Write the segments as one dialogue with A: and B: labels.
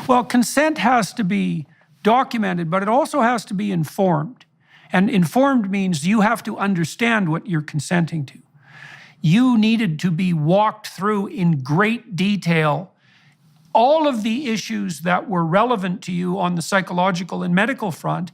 A: Well, consent has to be documented, but it also has to be informed. And informed means you have to understand what you're consenting to. You needed to be walked through in great detail all of the issues that were relevant to you on the psychological and medical front,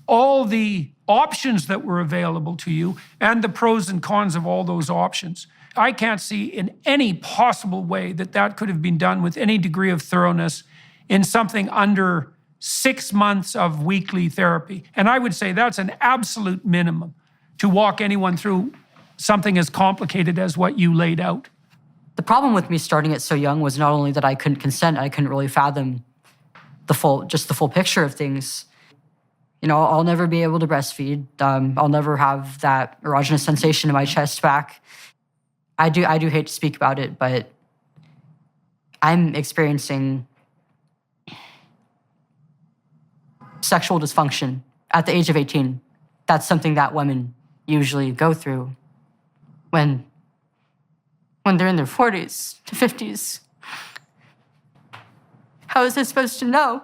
A: all the options that were available to you, and the pros and cons of all those options. I can't see in any possible way that that could have been done with any degree of thoroughness in something under 6 months of weekly therapy. And I would say that's an absolute minimum to walk anyone through something as complicated as what you laid out.
B: The problem with me starting it so young was not only that I couldn't consent, I couldn't really fathom the full picture of things. You know, I'll never be able to breastfeed. I'll never have that erogenous sensation in my chest back. I do hate to speak about it, but I'm experiencing sexual dysfunction at the age of 18. That's something that women usually go through when they're in their 40s to 50s. How is I supposed to know?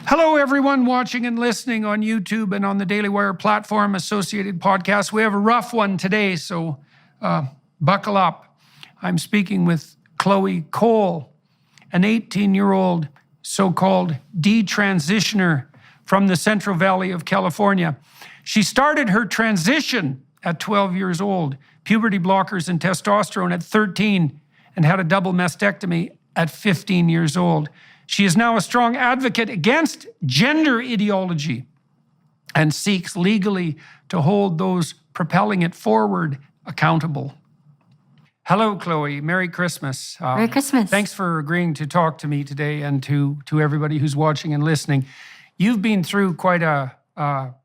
A: Hello, everyone watching and listening on YouTube and on the DailyWire platform, associated podcasts. We have a rough one today, so buckle up. I'm speaking with Chloe Cole, an 18-year-old so-called detransitioner from the Central Valley of California. She started her transition at 12 years old, puberty blockers and testosterone at 13, and had a double mastectomy at 15 years old. She is now a strong advocate against gender ideology and seeks legally to hold those propelling it forward accountable. Hello, Chloe. Merry Christmas.
B: Merry Christmas.
A: Thanks for agreeing to talk to me today and to everybody who's watching and listening. You've been through quite a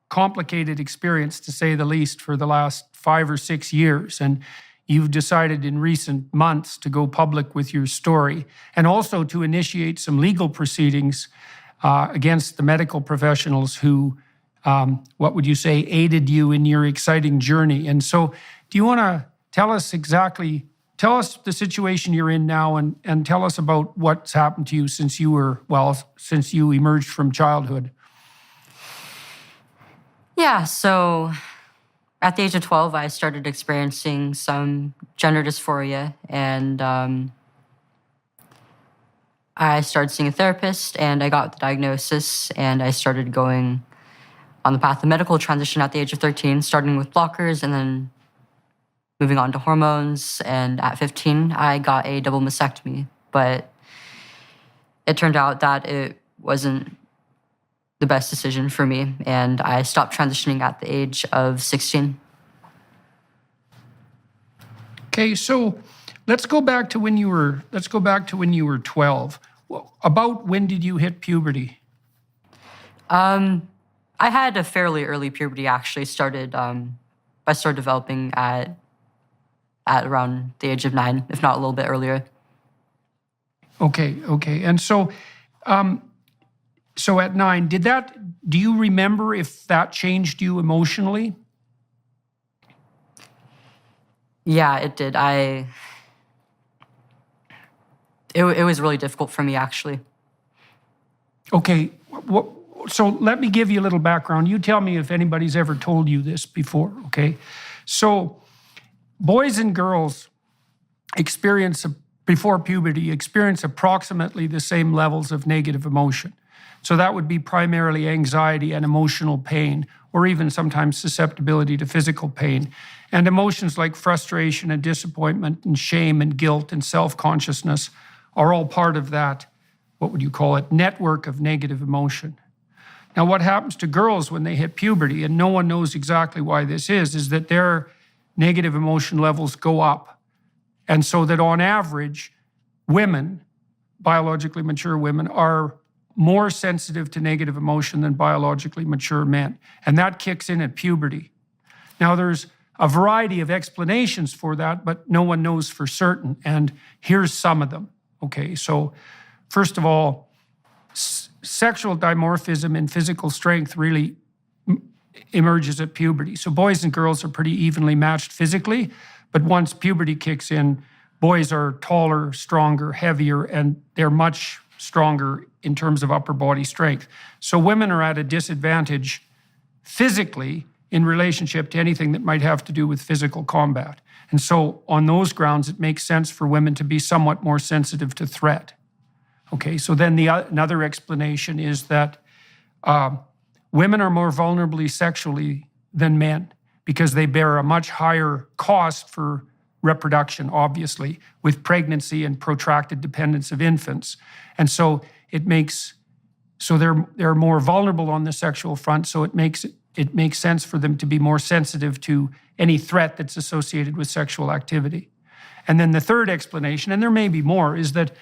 A: complicated experience, to say the least, for the last 5 or 6 years. And you've decided in recent months to go public with your story and also to initiate some legal proceedings against the medical professionals who, what would you say, aided you in your exciting journey. And so do you want to tell us the situation you're in now and tell us about what's happened to you since you emerged from childhood?
B: Yeah, so at the age of 12, I started experiencing some gender dysphoria, and I started seeing a therapist, and I got the diagnosis, and I started going on the path of medical transition at the age of 13, starting with blockers and then moving on to hormones. And at 15, I got a double mastectomy, but it turned out that it wasn't the best decision for me, and I stopped transitioning at the age of 16.
A: Okay, so let's go back to when you were 12. About when did you hit puberty?
B: I had a fairly early puberty. Actually, I started developing at around the age of 9, if not a little bit earlier.
A: Okay, and so at 9, do you remember if that changed you emotionally?
B: Yeah, it did. It was really difficult for me, actually.
A: Okay, so let me give you a little background. You tell me if anybody's ever told you this before, okay? So boys and girls before puberty experience approximately the same levels of negative emotion. So that would be primarily anxiety and emotional pain, or even sometimes susceptibility to physical pain. And emotions like frustration and disappointment and shame and guilt and self-consciousness are all part of that, what would you call it, network of negative emotion. Now, what happens to girls when they hit puberty, and no one knows exactly why this is that their negative emotion levels go up. And so that on average, women, biologically mature women, are more sensitive to negative emotion than biologically mature men. And that kicks in at puberty. Now, there's a variety of explanations for that, but no one knows for certain. And here's some of them. Okay, so first of all, sexual dimorphism and physical strength really emerges at puberty. So boys and girls are pretty evenly matched physically, but once puberty kicks in, boys are taller, stronger, heavier, and they're much stronger in terms of upper body strength. So women are at a disadvantage physically in relationship to anything that might have to do with physical combat. And so on those grounds, it makes sense for women to be somewhat more sensitive to threat. Okay, so then another explanation is that women are more vulnerable sexually than men because they bear a much higher cost for reproduction, obviously, with pregnancy and protracted dependence of infants. And so they're more vulnerable on the sexual front, so it makes sense for them to be more sensitive to any threat that's associated with sexual activity. And then the third explanation, and there may be more, is that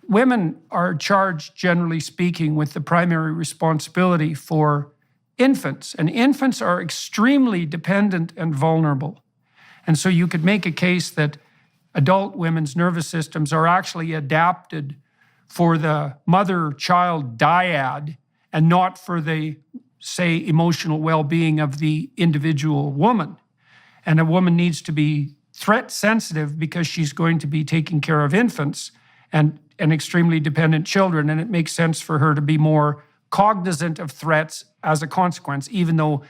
A: women are charged, generally speaking, with the primary responsibility for infants. And infants are extremely dependent and vulnerable. And so you could make a case that adult women's nervous systems are actually adapted for the mother-child dyad and not for the, say, emotional well-being of the individual woman. And a woman needs to be threat sensitive because she's going to be taking care of infants and extremely dependent children, and it makes sense for her to be more cognizant of threats as a consequence, even though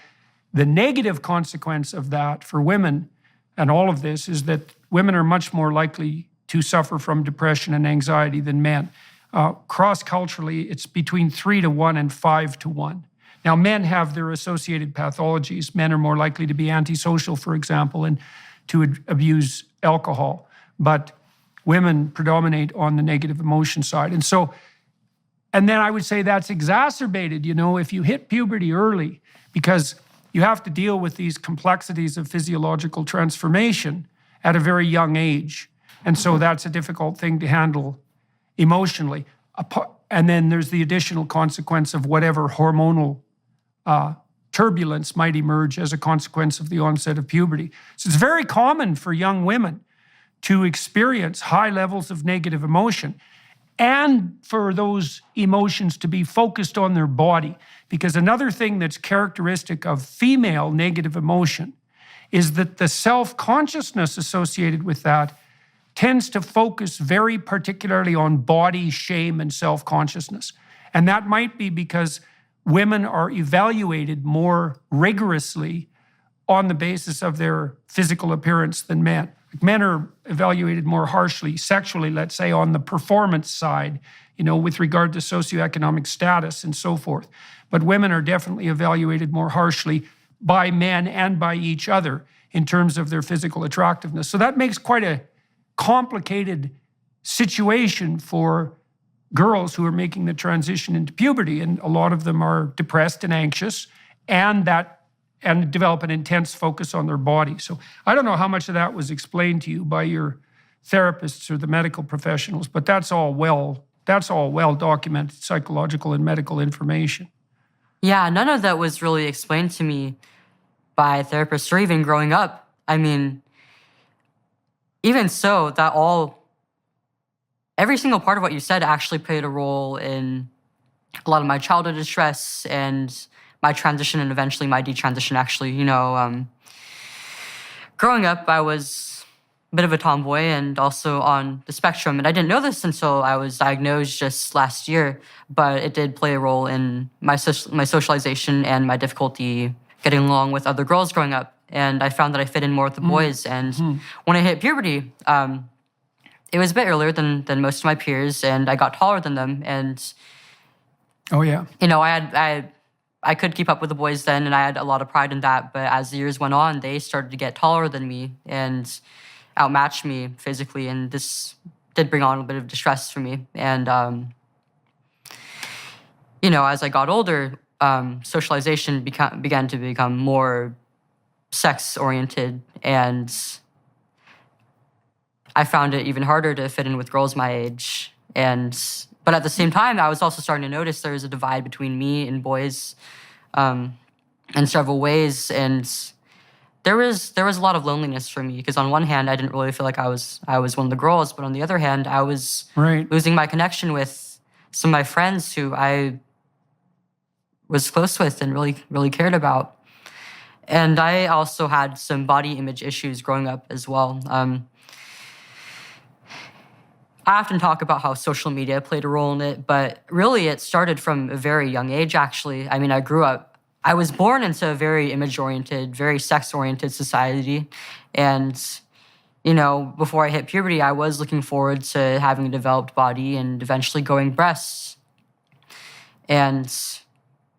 A: the negative consequence of that for women and all of this is that women are much more likely to suffer from depression and anxiety than men. Cross-culturally, it's between 3-to-1 and 5-to-1. Now, men have their associated pathologies. Men are more likely to be antisocial, for example, and to abuse alcohol. But women predominate on the negative emotion side. And then I would say that's exacerbated, if you hit puberty early, because you have to deal with these complexities of physiological transformation at a very young age. And so that's a difficult thing to handle emotionally. And then there's the additional consequence of whatever hormonal turbulence might emerge as a consequence of the onset of puberty. So it's very common for young women to experience high levels of negative emotion and for those emotions to be focused on their body. Because another thing that's characteristic of female negative emotion is that the self-consciousness associated with that tends to focus very particularly on body shame and self-consciousness. And that might be because women are evaluated more rigorously on the basis of their physical appearance than men. Men are evaluated more harshly, sexually, let's say, on the performance side, with regard to socioeconomic status and so forth. But women are definitely evaluated more harshly by men and by each other in terms of their physical attractiveness. So that makes quite a complicated situation for girls who are making the transition into puberty. And a lot of them are depressed and anxious and develop an intense focus on their body. So I don't know how much of that was explained to you by your therapists or the medical professionals, but that's all well documented psychological and medical information.
B: Yeah, none of that was really explained to me by therapists or even growing up. I mean, even so, every single part of what you said actually played a role in a lot of my childhood distress and my transition and eventually my detransition, actually. Growing up, I was a bit of a tomboy and also on the spectrum. And I didn't know this until I was diagnosed just last year, but it did play a role in my socialization and my difficulty getting along with other girls growing up. And I found that I fit in more with the boys. And when I hit puberty, it was a bit earlier than most of my peers, and I got taller than them. And
A: oh yeah,
B: I could keep up with the boys then, and I had a lot of pride in that. But as the years went on, they started to get taller than me and outmatch me physically, and this did bring on a bit of distress for me. And as I got older, socialization began to become more sex-oriented, and I found it even harder to fit in with girls my age. But at the same time, I was also starting to notice there was a divide between me and boys in several ways. And there was a lot of loneliness for me, because on one hand, I didn't really feel like I was one of the girls, but on the other hand, I was losing my connection with some of my friends who I was close with and really cared about. And I also had some body image issues growing up as well. I often talk about how social media played a role in it, but really it started from a very young age, actually. I mean, I was born into a very image-oriented, very sex-oriented society. And, before I hit puberty, I was looking forward to having a developed body and eventually growing breasts. And,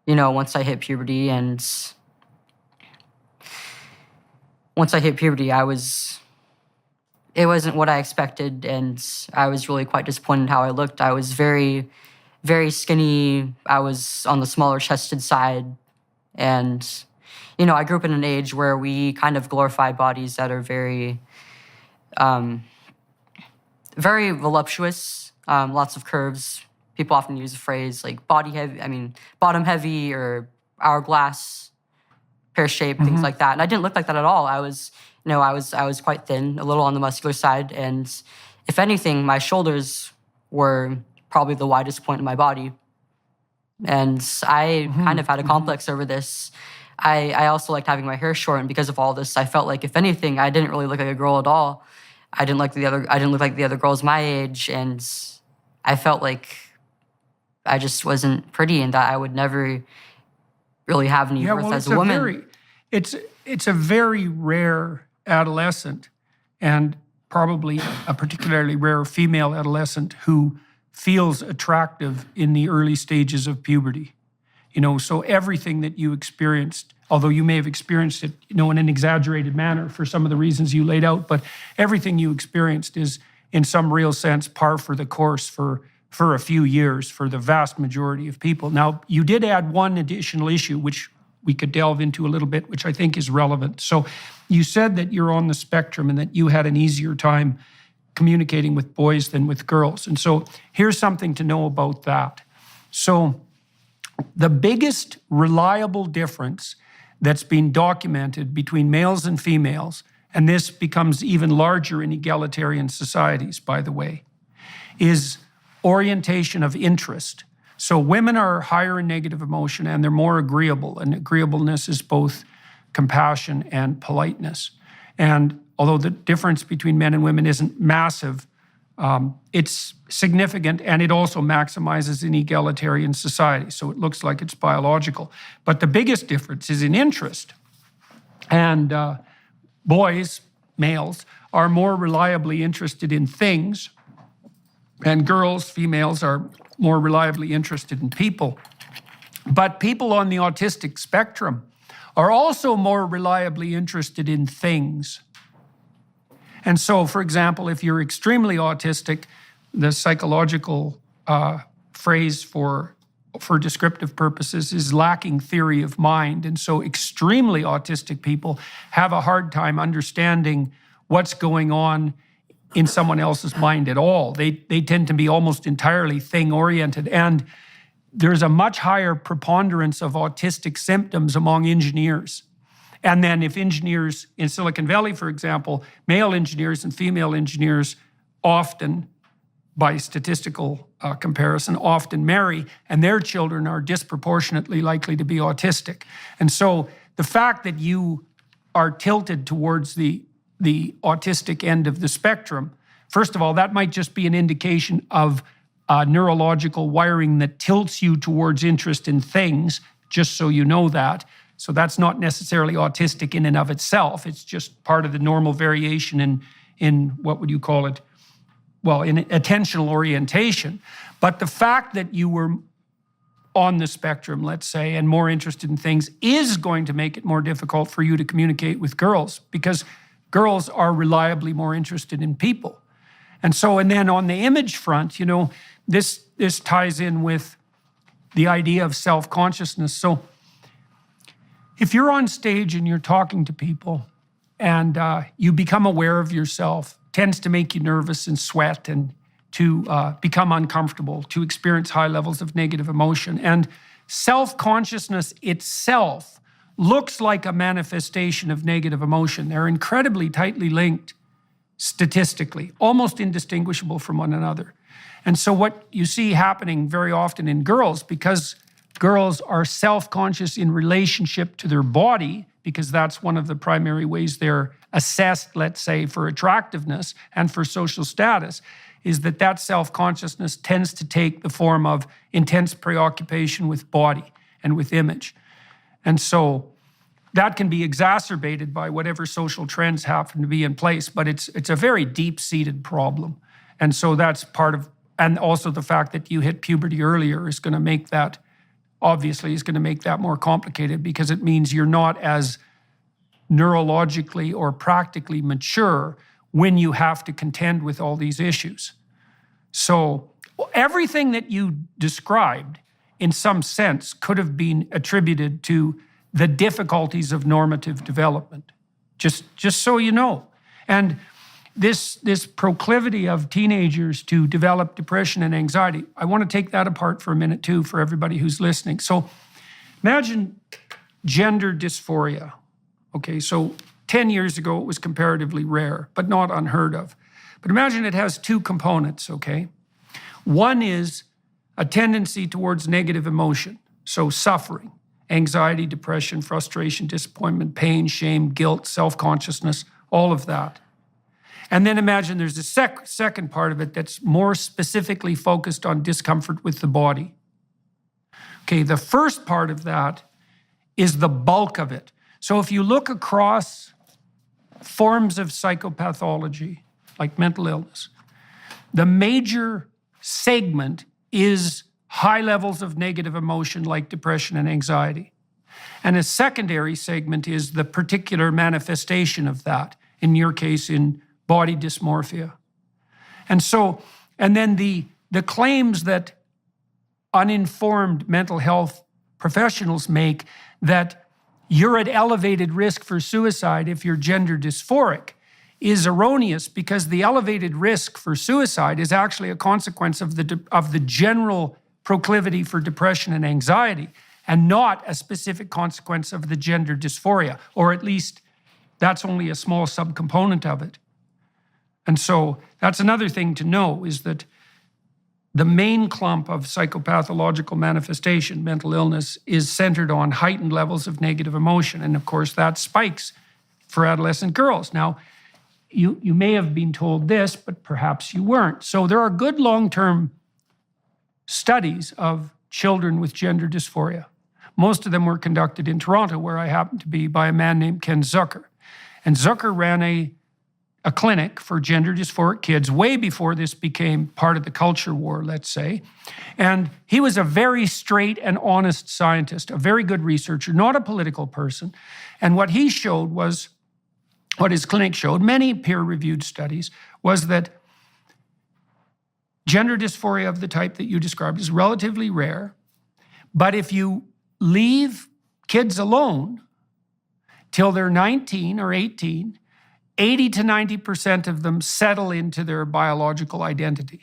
B: once I hit puberty, it wasn't what I expected, and I was really quite disappointed how I looked. I was very, very skinny. I was on the smaller chested side. And, I grew up in an age where we kind of glorify bodies that are very, very voluptuous, lots of curves. People often use the phrase like bottom heavy or hourglass, pear-shaped, things like that. And I didn't look like that at all. I was quite thin, a little on the muscular side. And if anything, my shoulders were probably the widest point in my body. And I kind of had a complex over this. I also liked having my hair short, and because of all this, I felt like if anything, I didn't really look like a girl at all. I didn't look like the other girls my age, and I felt like I just wasn't pretty, and that I would never really have any worth as a woman.
A: It's a very rare adolescent, and probably a particularly rare female adolescent who feels attractive in the early stages of puberty. So everything that you experienced, although you may have experienced it, in an exaggerated manner for some of the reasons you laid out, but everything you experienced is, in some real sense, par for the course for a few years for the vast majority of people. Now, you did add one additional issue, which we could delve into a little bit, which I think is relevant. So you said that you're on the spectrum and that you had an easier time communicating with boys than with girls. And so here's something to know about that. So the biggest reliable difference that's been documented between males and females, and this becomes even larger in egalitarian societies, by the way, is orientation of interest. So women are higher in negative emotion and they're more agreeable, and agreeableness is both compassion and politeness. And although the difference between men and women isn't massive, it's significant, and it also maximizes in egalitarian society. So it looks like it's biological. But the biggest difference is in interest. And boys, males, are more reliably interested in things, and girls, females, are more reliably interested in people. But people on the autistic spectrum are also more reliably interested in things. And so, for example, if you're extremely autistic, the psychological phrase for descriptive purposes is lacking theory of mind. And so extremely autistic people have a hard time understanding what's going on in someone else's mind at all. They tend to be almost entirely thing-oriented. And there's a much higher preponderance of autistic symptoms among engineers. And then if engineers in Silicon Valley, for example, male engineers and female engineers often, by statistical comparison, often marry, and their children are disproportionately likely to be autistic. And so the fact that you are tilted towards the autistic end of the spectrum, first of all, that might just be an indication of neurological wiring that tilts you towards interest in things, just so you know that. So that's not necessarily autistic in and of itself. It's just part of the normal variation in what would you call it? Well, in attentional orientation. But the fact that you were on the spectrum, let's say, and more interested in things is going to make it more difficult for you to communicate with girls, because girls are reliably more interested in people. And then on the image front, this ties in with the idea of self-consciousness. So if you're on stage and you're talking to people and you become aware of yourself, tends to make you nervous and sweat and to become uncomfortable, to experience high levels of negative emotion. And self-consciousness itself looks like a manifestation of negative emotion. They're incredibly tightly linked statistically, almost indistinguishable from one another. And so what you see happening very often in girls, because girls are self-conscious in relationship to their body, because that's one of the primary ways they're assessed, let's say, for attractiveness and for social status, is that self-consciousness tends to take the form of intense preoccupation with body and with image. And so that can be exacerbated by whatever social trends happen to be in place, but it's a very deep-seated problem. And so that's part of, and also the fact that you hit puberty earlier is going to make that, obviously, is going to make that more complicated, because it means you're not as neurologically or practically mature when you have to contend with all these issues. So everything that you described, in some sense, could have been attributed to the difficulties of normative development, just so you know. And this proclivity of teenagers to develop depression and anxiety, I want to take that apart for a minute too, for everybody who's listening. So imagine gender dysphoria. Okay, so 10 years ago it was comparatively rare, but not unheard of. But imagine it has two components, okay? One is a tendency towards negative emotion, so suffering, anxiety, depression, frustration, disappointment, pain, shame, guilt, self-consciousness, all of that. And then imagine there's a second part of it that's more specifically focused on discomfort with the body. Okay, the first part of that is the bulk of it. So if you look across forms of psychopathology, like mental illness, the major segment is high levels of negative emotion like depression and anxiety. And a secondary segment is the particular manifestation of that, in your case, in body dysmorphia. And so, and then the claims that uninformed mental health professionals make that you're at elevated risk for suicide if you're gender dysphoric is erroneous, because the elevated risk for suicide is actually a consequence of the general proclivity for depression and anxiety, and not a specific consequence of the gender dysphoria, or at least that's only a small subcomponent of it. And so that's another thing to know, is that the main clump of psychopathological manifestation, mental illness, is centered on heightened levels of negative emotion. And of course, that spikes for adolescent girls. Now, you may have been told this, but perhaps you weren't. So there are good long-term studies of children with gender dysphoria. Most of them were conducted in Toronto, where I happen to be, by a man named Ken Zucker. And Zucker ran a clinic for gender dysphoric kids way before this became part of the culture war, let's say. And he was a very straight and honest scientist, a very good researcher, not a political person. And what he showed was, what his clinic showed, many peer-reviewed studies, was that gender dysphoria of the type that you described is relatively rare. But if you leave kids alone till they're 19 or 18, 80 to 90% of them settle into their biological identity.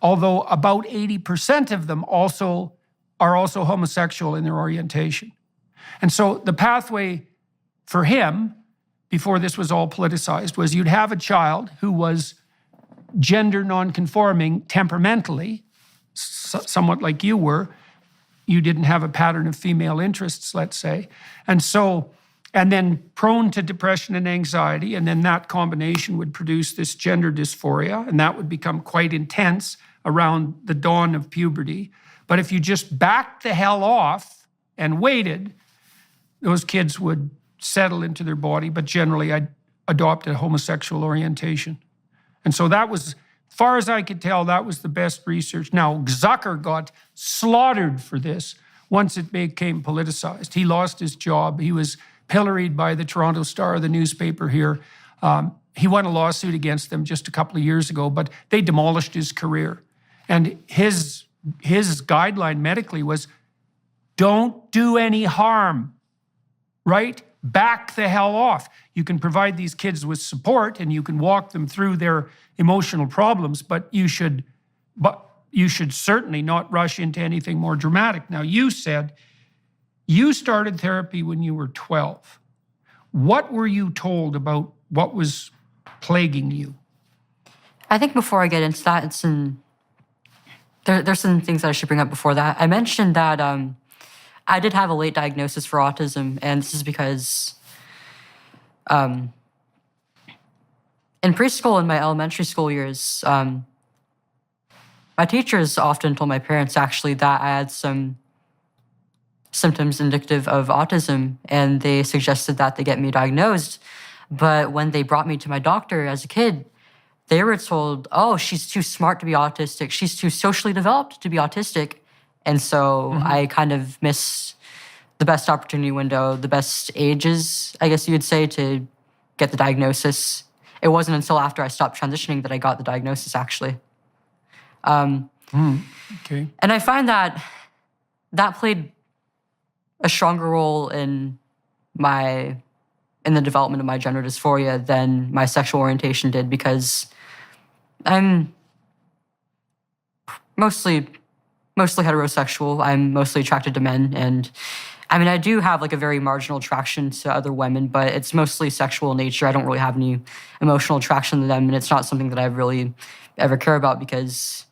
A: Although about 80% of them are also homosexual in their orientation. And so the pathway for him, before this was all politicized, was you'd have a child who was gender nonconforming temperamentally, somewhat like you were. You didn't have a pattern of female interests, let's say. And then prone to depression and anxiety, and then that combination would produce this gender dysphoria, and that would become quite intense around the dawn of puberty. But if you just backed the hell off and waited, those kids would settle into their body, but generally adopt a homosexual orientation. And so that was, as far as I could tell, that was the best research. Now, Zucker got slaughtered for this once it became politicized. He lost his job. He was pilloried by the Toronto Star, the newspaper here. He won a lawsuit against them just a couple of years ago, but they demolished his career. And his guideline medically was, don't do any harm, right? Back the hell off. You can provide these kids with support and you can walk them through their emotional problems, but you should certainly not rush into anything more dramatic. Now, you said you started therapy when you were 12. What were you told about what was plaguing you?
B: I think before I get into that, there's some things that I should bring up before that. I mentioned that I did have a late diagnosis for autism, and this is because in preschool and my elementary school years, my teachers often told my parents actually that I had some symptoms indicative of autism, and they suggested that they get me diagnosed. But when they brought me to my doctor as a kid, they were told, oh, she's too smart to be autistic. She's too socially developed to be autistic. And so I kind of missed the best opportunity window, the best ages, I guess you would say, to get the diagnosis. It wasn't until after I stopped transitioning that I got the diagnosis, actually.
A: Okay.
B: And I find that played a stronger role in the development of my gender dysphoria than my sexual orientation did, because I'm mostly heterosexual. I'm mostly attracted to men, and I mean, I do have like a very marginal attraction to other women, but it's mostly sexual in nature. I don't really have any emotional attraction to them, and it's not something that I really ever care about, because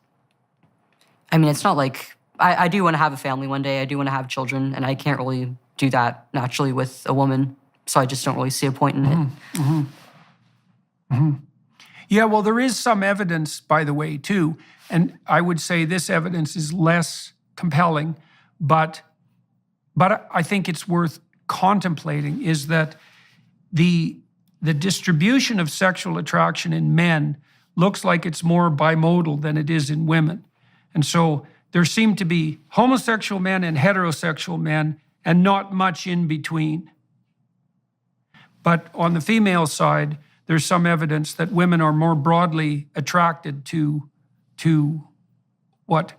B: I mean, it's not like I do want to have a family one day. I do want to have children, and I can't really do that naturally with a woman. So I just don't really see a point in it.
A: Yeah, well, there is some evidence, by the way, too. And I would say this evidence is less compelling, but I think it's worth contemplating, is that the distribution of sexual attraction in men looks like it's more bimodal than it is in women. And so there seem to be homosexual men and heterosexual men and not much in between. But on the female side, there's some evidence that women are more broadly attracted to what,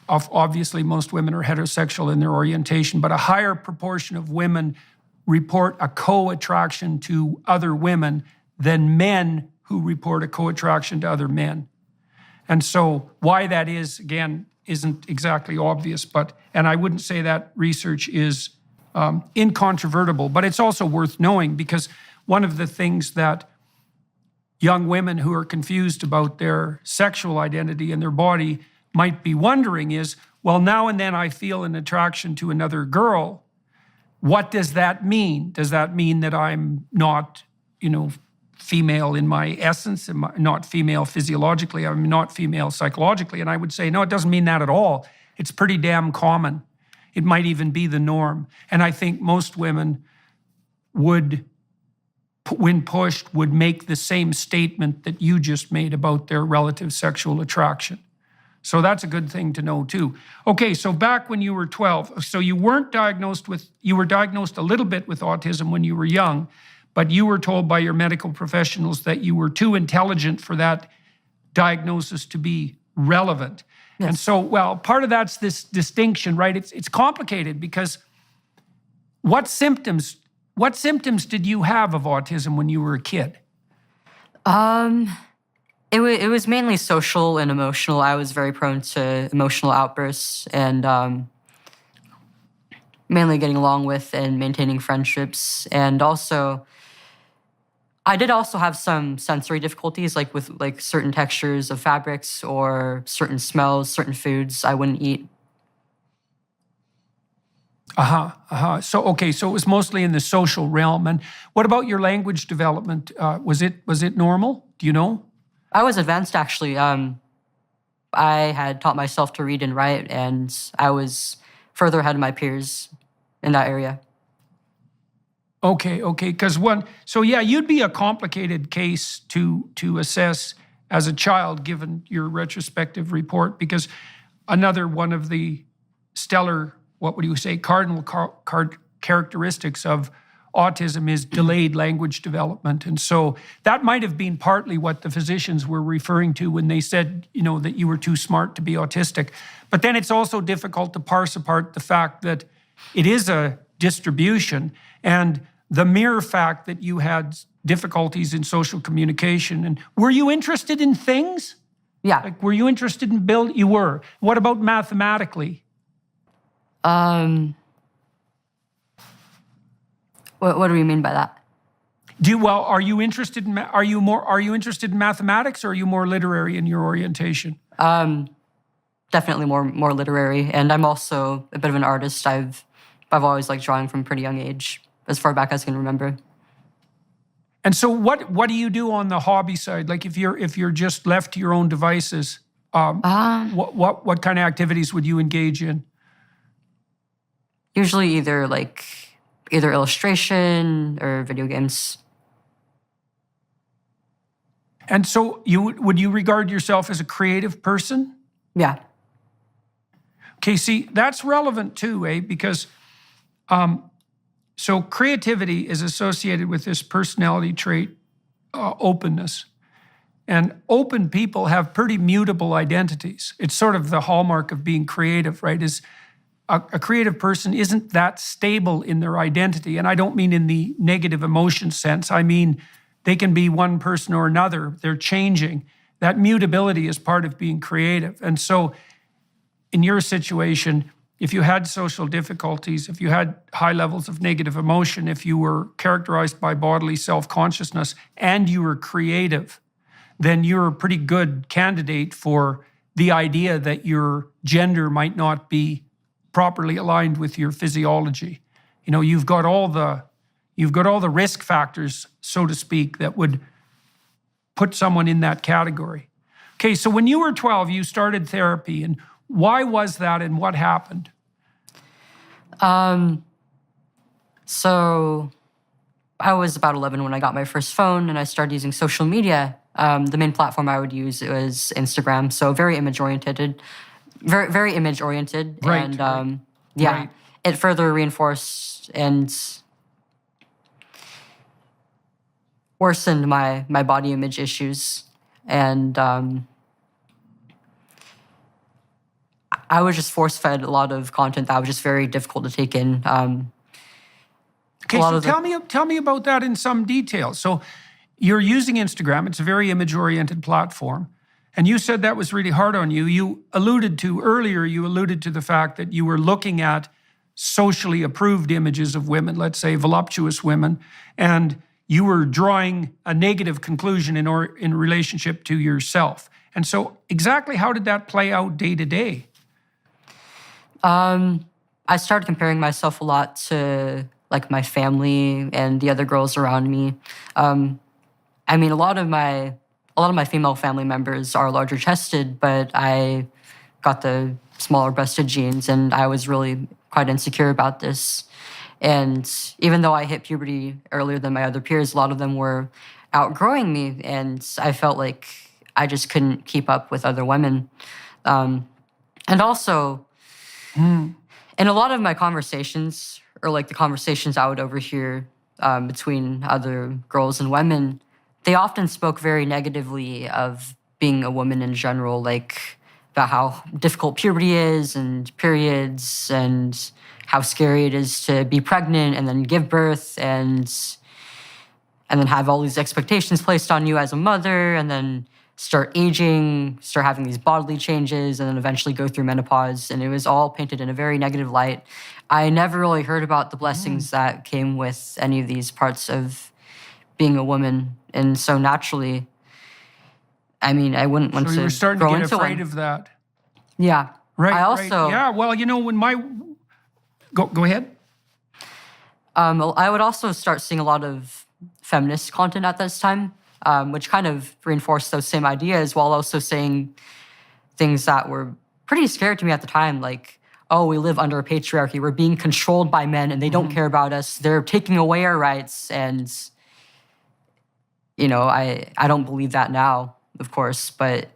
A: obviously most women are heterosexual in their orientation, but a higher proportion of women report a co-attraction to other women than men who report a co-attraction to other men. And so why that is, again, isn't exactly obvious, and I wouldn't say that research is incontrovertible, but it's also worth knowing, because one of the things that young women who are confused about their sexual identity and their body might be wondering is, well, now and then I feel an attraction to another girl. What does that mean? Does that mean that I'm not, female in my essence, am I not female physiologically, I'm not female psychologically? And I would say, no, it doesn't mean that at all. It's pretty damn common. It might even be the norm. And I think most women would, when pushed, would make the same statement that you just made about their relative sexual attraction. So that's a good thing to know too. Okay, so back when you were 12, so you were diagnosed a little bit with autism when you were young, but you were told by your medical professionals that you were too intelligent for that diagnosis to be relevant. Yes. And so, well, part of that's this distinction, right? It's complicated, because what symptoms did you have of autism when you were a kid?
B: It was mainly social and emotional. I was very prone to emotional outbursts, and mainly getting along with and maintaining friendships. And also, I did also have some sensory difficulties, like with certain textures of fabrics or certain smells, certain foods I wouldn't eat. So it was mostly in the social realm. And what about your language development? Was it normal? Do you know? I was advanced, actually. I had taught myself to read and write, and I was further ahead of my peers in that area.
A: Okay, because you'd be a complicated case to assess as a child, given your retrospective report, because another one of the stellar, what would you say, cardinal characteristics of autism is delayed language development. And so that might have been partly what the physicians were referring to when they said, that you were too smart to be autistic. But then it's also difficult to parse apart the fact that it is a distribution, and the mere fact that you had difficulties in social communication. And were you interested in things?
B: Yeah.
A: Were you interested in You were. What about mathematically?
B: What do we mean by that?
A: Are you interested in are you interested in mathematics, or are you more literary in your orientation?
B: Definitely more literary, and I'm also a bit of an artist. I've always liked drawing from a pretty young age, as far back as I can remember.
A: And so what do you do on the hobby side? Like if you're just left to your own devices, what kind of activities would you engage in?
B: Usually either illustration or video games.
A: And so would you regard yourself as a creative person?
B: Yeah.
A: Okay, see, that's relevant too, because so creativity is associated with this personality trait, openness. And open people have pretty mutable identities. It's sort of the hallmark of being creative, right? Is a creative person isn't that stable in their identity. And I don't mean in the negative emotion sense. I mean, they can be one person or another. They're changing. That mutability is part of being creative. And so in your situation, if you had social difficulties, if you had high levels of negative emotion, if you were characterized by bodily self-consciousness and you were creative, then you're a pretty good candidate for the idea that your gender might not be properly aligned with your physiology. You know, you've got all the risk factors, so to speak, that would put someone in that category. Okay, so when you were 12, you started therapy, and why was that, and what happened?
B: So I was about 11 when I got my first phone, and I started using social media. The main platform I would use was Instagram, so very image-oriented. Very image-oriented.
A: Right,
B: and
A: right.
B: yeah,
A: Right.
B: It further reinforced and worsened my body image issues. And I was just force-fed a lot of content that was just very difficult to take in.
A: Okay, so tell me about that in some detail. So you're using Instagram. It's a very image-oriented platform. And you said that was really hard on you. You alluded to the fact that you were looking at socially approved images of women, let's say voluptuous women, and you were drawing a negative conclusion in relationship to yourself. And so exactly how did that play out day to day?
B: I started comparing myself a lot to like my family and the other girls around me. I mean, a lot of my female family members are larger chested, but I got the smaller breasted genes, and I was really quite insecure about this. And even though I hit puberty earlier than my other peers, a lot of them were outgrowing me, and I felt like I just couldn't keep up with other women. And also, in a lot of my conversations, or like the conversations I would overhear between other girls and women, they often spoke very negatively of being a woman in general, like about how difficult puberty is and periods and how scary it is to be pregnant and then give birth and then have all these expectations placed on you as a mother and then start aging, start having these bodily changes, and then eventually go through menopause. And it was all painted in a very negative light. I never really heard about the blessings that came with any of these parts of being a woman. And so naturally, I mean, I wouldn't want to grow into one.
A: So you were starting to get afraid of that.
B: Yeah.
A: Right,
B: I also,
A: right. Yeah, well, you know, when Go ahead.
B: I would also start seeing a lot of feminist content at this time, which kind of reinforced those same ideas while also saying things that were pretty scary to me at the time, like, oh, we live under a patriarchy. We're being controlled by men and they don't care about us. They're taking away our rights. And, you know, I don't believe that now, of course, but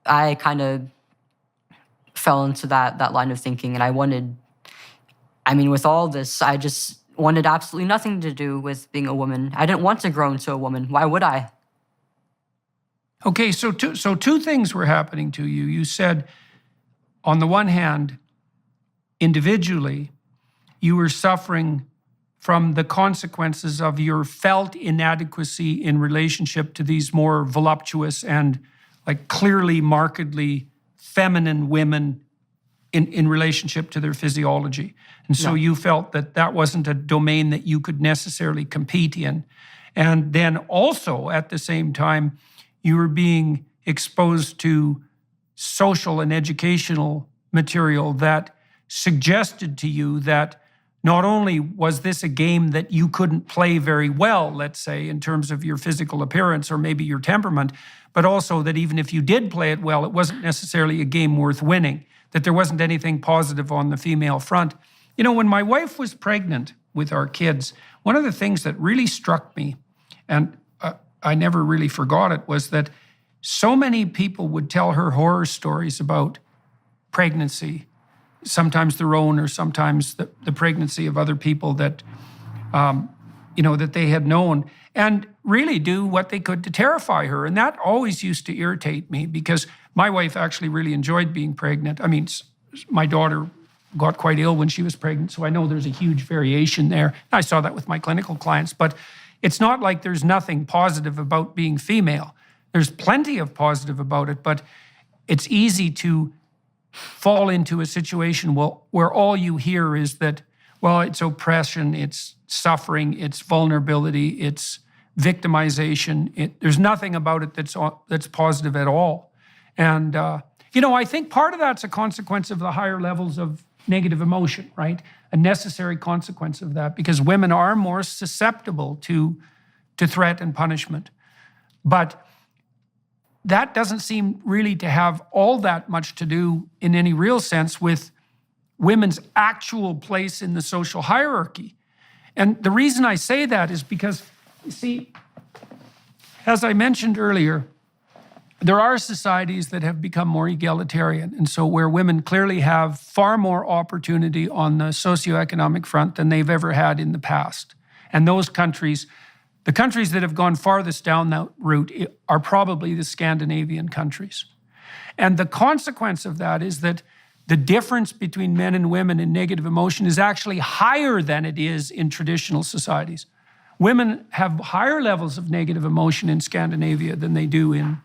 B: I kind of fell into that line of thinking. And with all this, I just wanted absolutely nothing to do with being a woman. I didn't want to grow into a woman. Why would I?
A: Okay, so two things were happening to you. You said, on the one hand, individually, you were suffering from the consequences of your felt inadequacy in relationship to these more voluptuous and like clearly, markedly feminine women in relationship to their physiology. And so you felt that that wasn't a domain that you could necessarily compete in. And then also at the same time, you were being exposed to social and educational material that suggested to you that not only was this a game that you couldn't play very well, let's say, in terms of your physical appearance or maybe your temperament, but also that even if you did play it well, it wasn't necessarily a game worth winning, that there wasn't anything positive on the female front. You know, when my wife was pregnant with our kids, one of the things that really struck me, and I never really forgot it, was that so many people would tell her horror stories about pregnancy, sometimes their own or sometimes the pregnancy of other people that, that they had known, and really do what they could to terrify her. And that always used to irritate me because my wife actually really enjoyed being pregnant. I mean, my daughter got quite ill when she was pregnant, so I know there's a huge variation there. I saw that with my clinical clients, but it's not like there's nothing positive about being female. There's plenty of positive about it, but it's easy to fall into a situation where all you hear is that, well, it's oppression, it's suffering, it's vulnerability, it's victimization. There's nothing about it that's positive at all. And, I think part of that's a consequence of the higher levels of negative emotion, right? A necessary consequence of that, because women are more susceptible to threat and punishment. But that doesn't seem really to have all that much to do in any real sense with women's actual place in the social hierarchy. And the reason I say that is because, you see, as I mentioned earlier, there are societies that have become more egalitarian, and so where women clearly have far more opportunity on the socioeconomic front than they've ever had in the past. And those countries, the countries that have gone farthest down that route, are probably the Scandinavian countries. And the consequence of that is that the difference between men and women in negative emotion is actually higher than it is in traditional societies. Women have higher levels of negative emotion in Scandinavia than they do in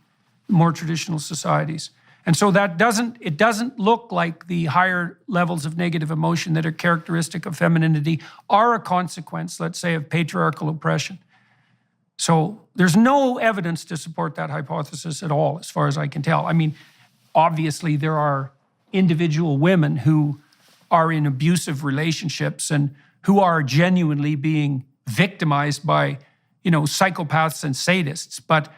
A: more traditional societies. And so it doesn't look like the higher levels of negative emotion that are characteristic of femininity are a consequence, let's say, of patriarchal oppression. So there's no evidence to support that hypothesis at all, as far as I can tell. I mean, obviously there are individual women who are in abusive relationships and who are genuinely being victimized by, psychopaths and sadists. But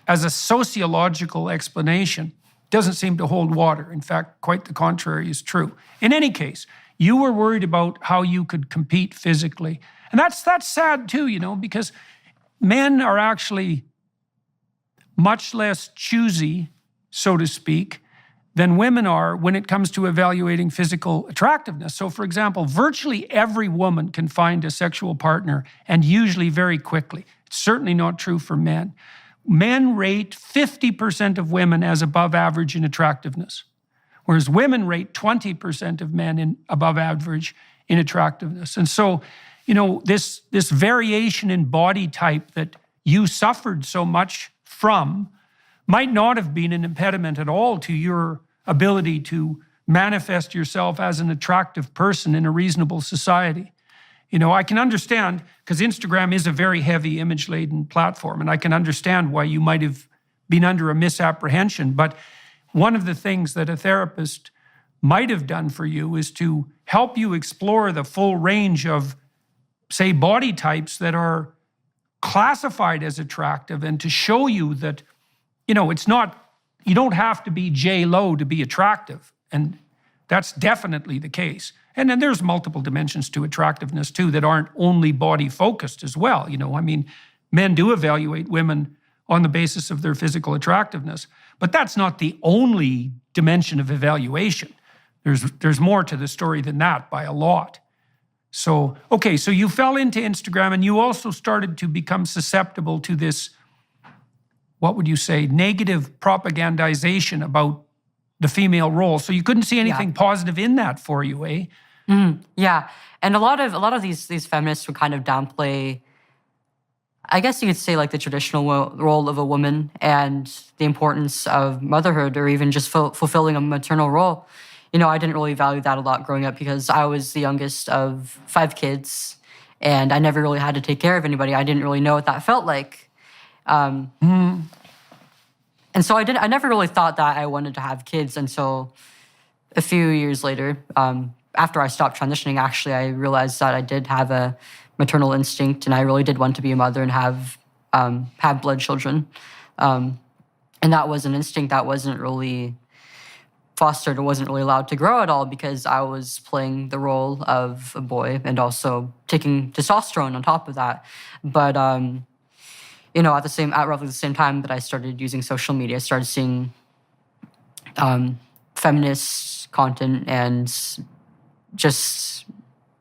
A: as a sociological explanation, it doesn't seem to hold water. In fact, quite the contrary is true. In any case, you were worried about how you could compete physically. And that's sad too, because men are actually much less choosy, so to speak, than women are when it comes to evaluating physical attractiveness. So, for example, virtually every woman can find a sexual partner, and usually very quickly. It's certainly not true for men. Men rate 50% of women as above average in attractiveness, whereas women rate 20% of men in above average in attractiveness. And so, this variation in body type that you suffered so much from might not have been an impediment at all to your ability to manifest yourself as an attractive person in a reasonable society. I can understand, because Instagram is a very heavy image-laden platform, and I can understand why you might have been under a misapprehension. But one of the things that a therapist might have done for you is to help you explore the full range of, say, body types that are classified as attractive, and to show you that, it's not, you don't have to be J-Lo to be attractive. And that's definitely the case. And then there's multiple dimensions to attractiveness too that aren't only body focused as well. Men do evaluate women on the basis of their physical attractiveness, but that's not the only dimension of evaluation. There's more to the story than that by a lot. So you fell into Instagram, and you also started to become susceptible to this, what would you say, negative propagandization about the female role. So you couldn't see anything positive in that for you, eh?
B: Yeah, and a lot of these feminists would kind of downplay, I guess you could say, like the traditional role of a woman and the importance of motherhood, or even just fulfilling a maternal role. I didn't really value that a lot growing up because I was the youngest of 5 kids, and I never really had to take care of anybody. I didn't really know what that felt like. And so I never really thought that I wanted to have kids until a few years later. After I stopped transitioning, actually, I realized that I did have a maternal instinct, and I really did want to be a mother and have blood children. And that was an instinct that wasn't really fostered or wasn't really allowed to grow at all because I was playing the role of a boy and also taking testosterone on top of that. But at roughly the same time that I started using social media, I started seeing feminist content and just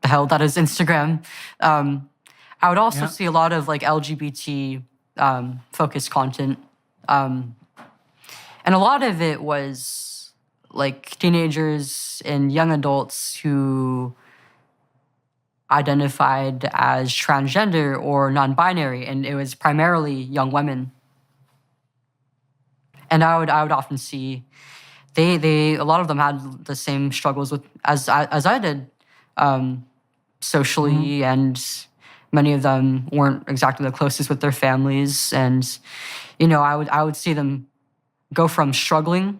B: the hell that is Instagram. I would also see a lot of like LGBT focused content. And a lot of it was like teenagers and young adults who identified as transgender or non-binary, and it was primarily young women. And I would often see a lot of them had the same struggles with as I did socially, and many of them weren't exactly the closest with their families, and I would see them go from struggling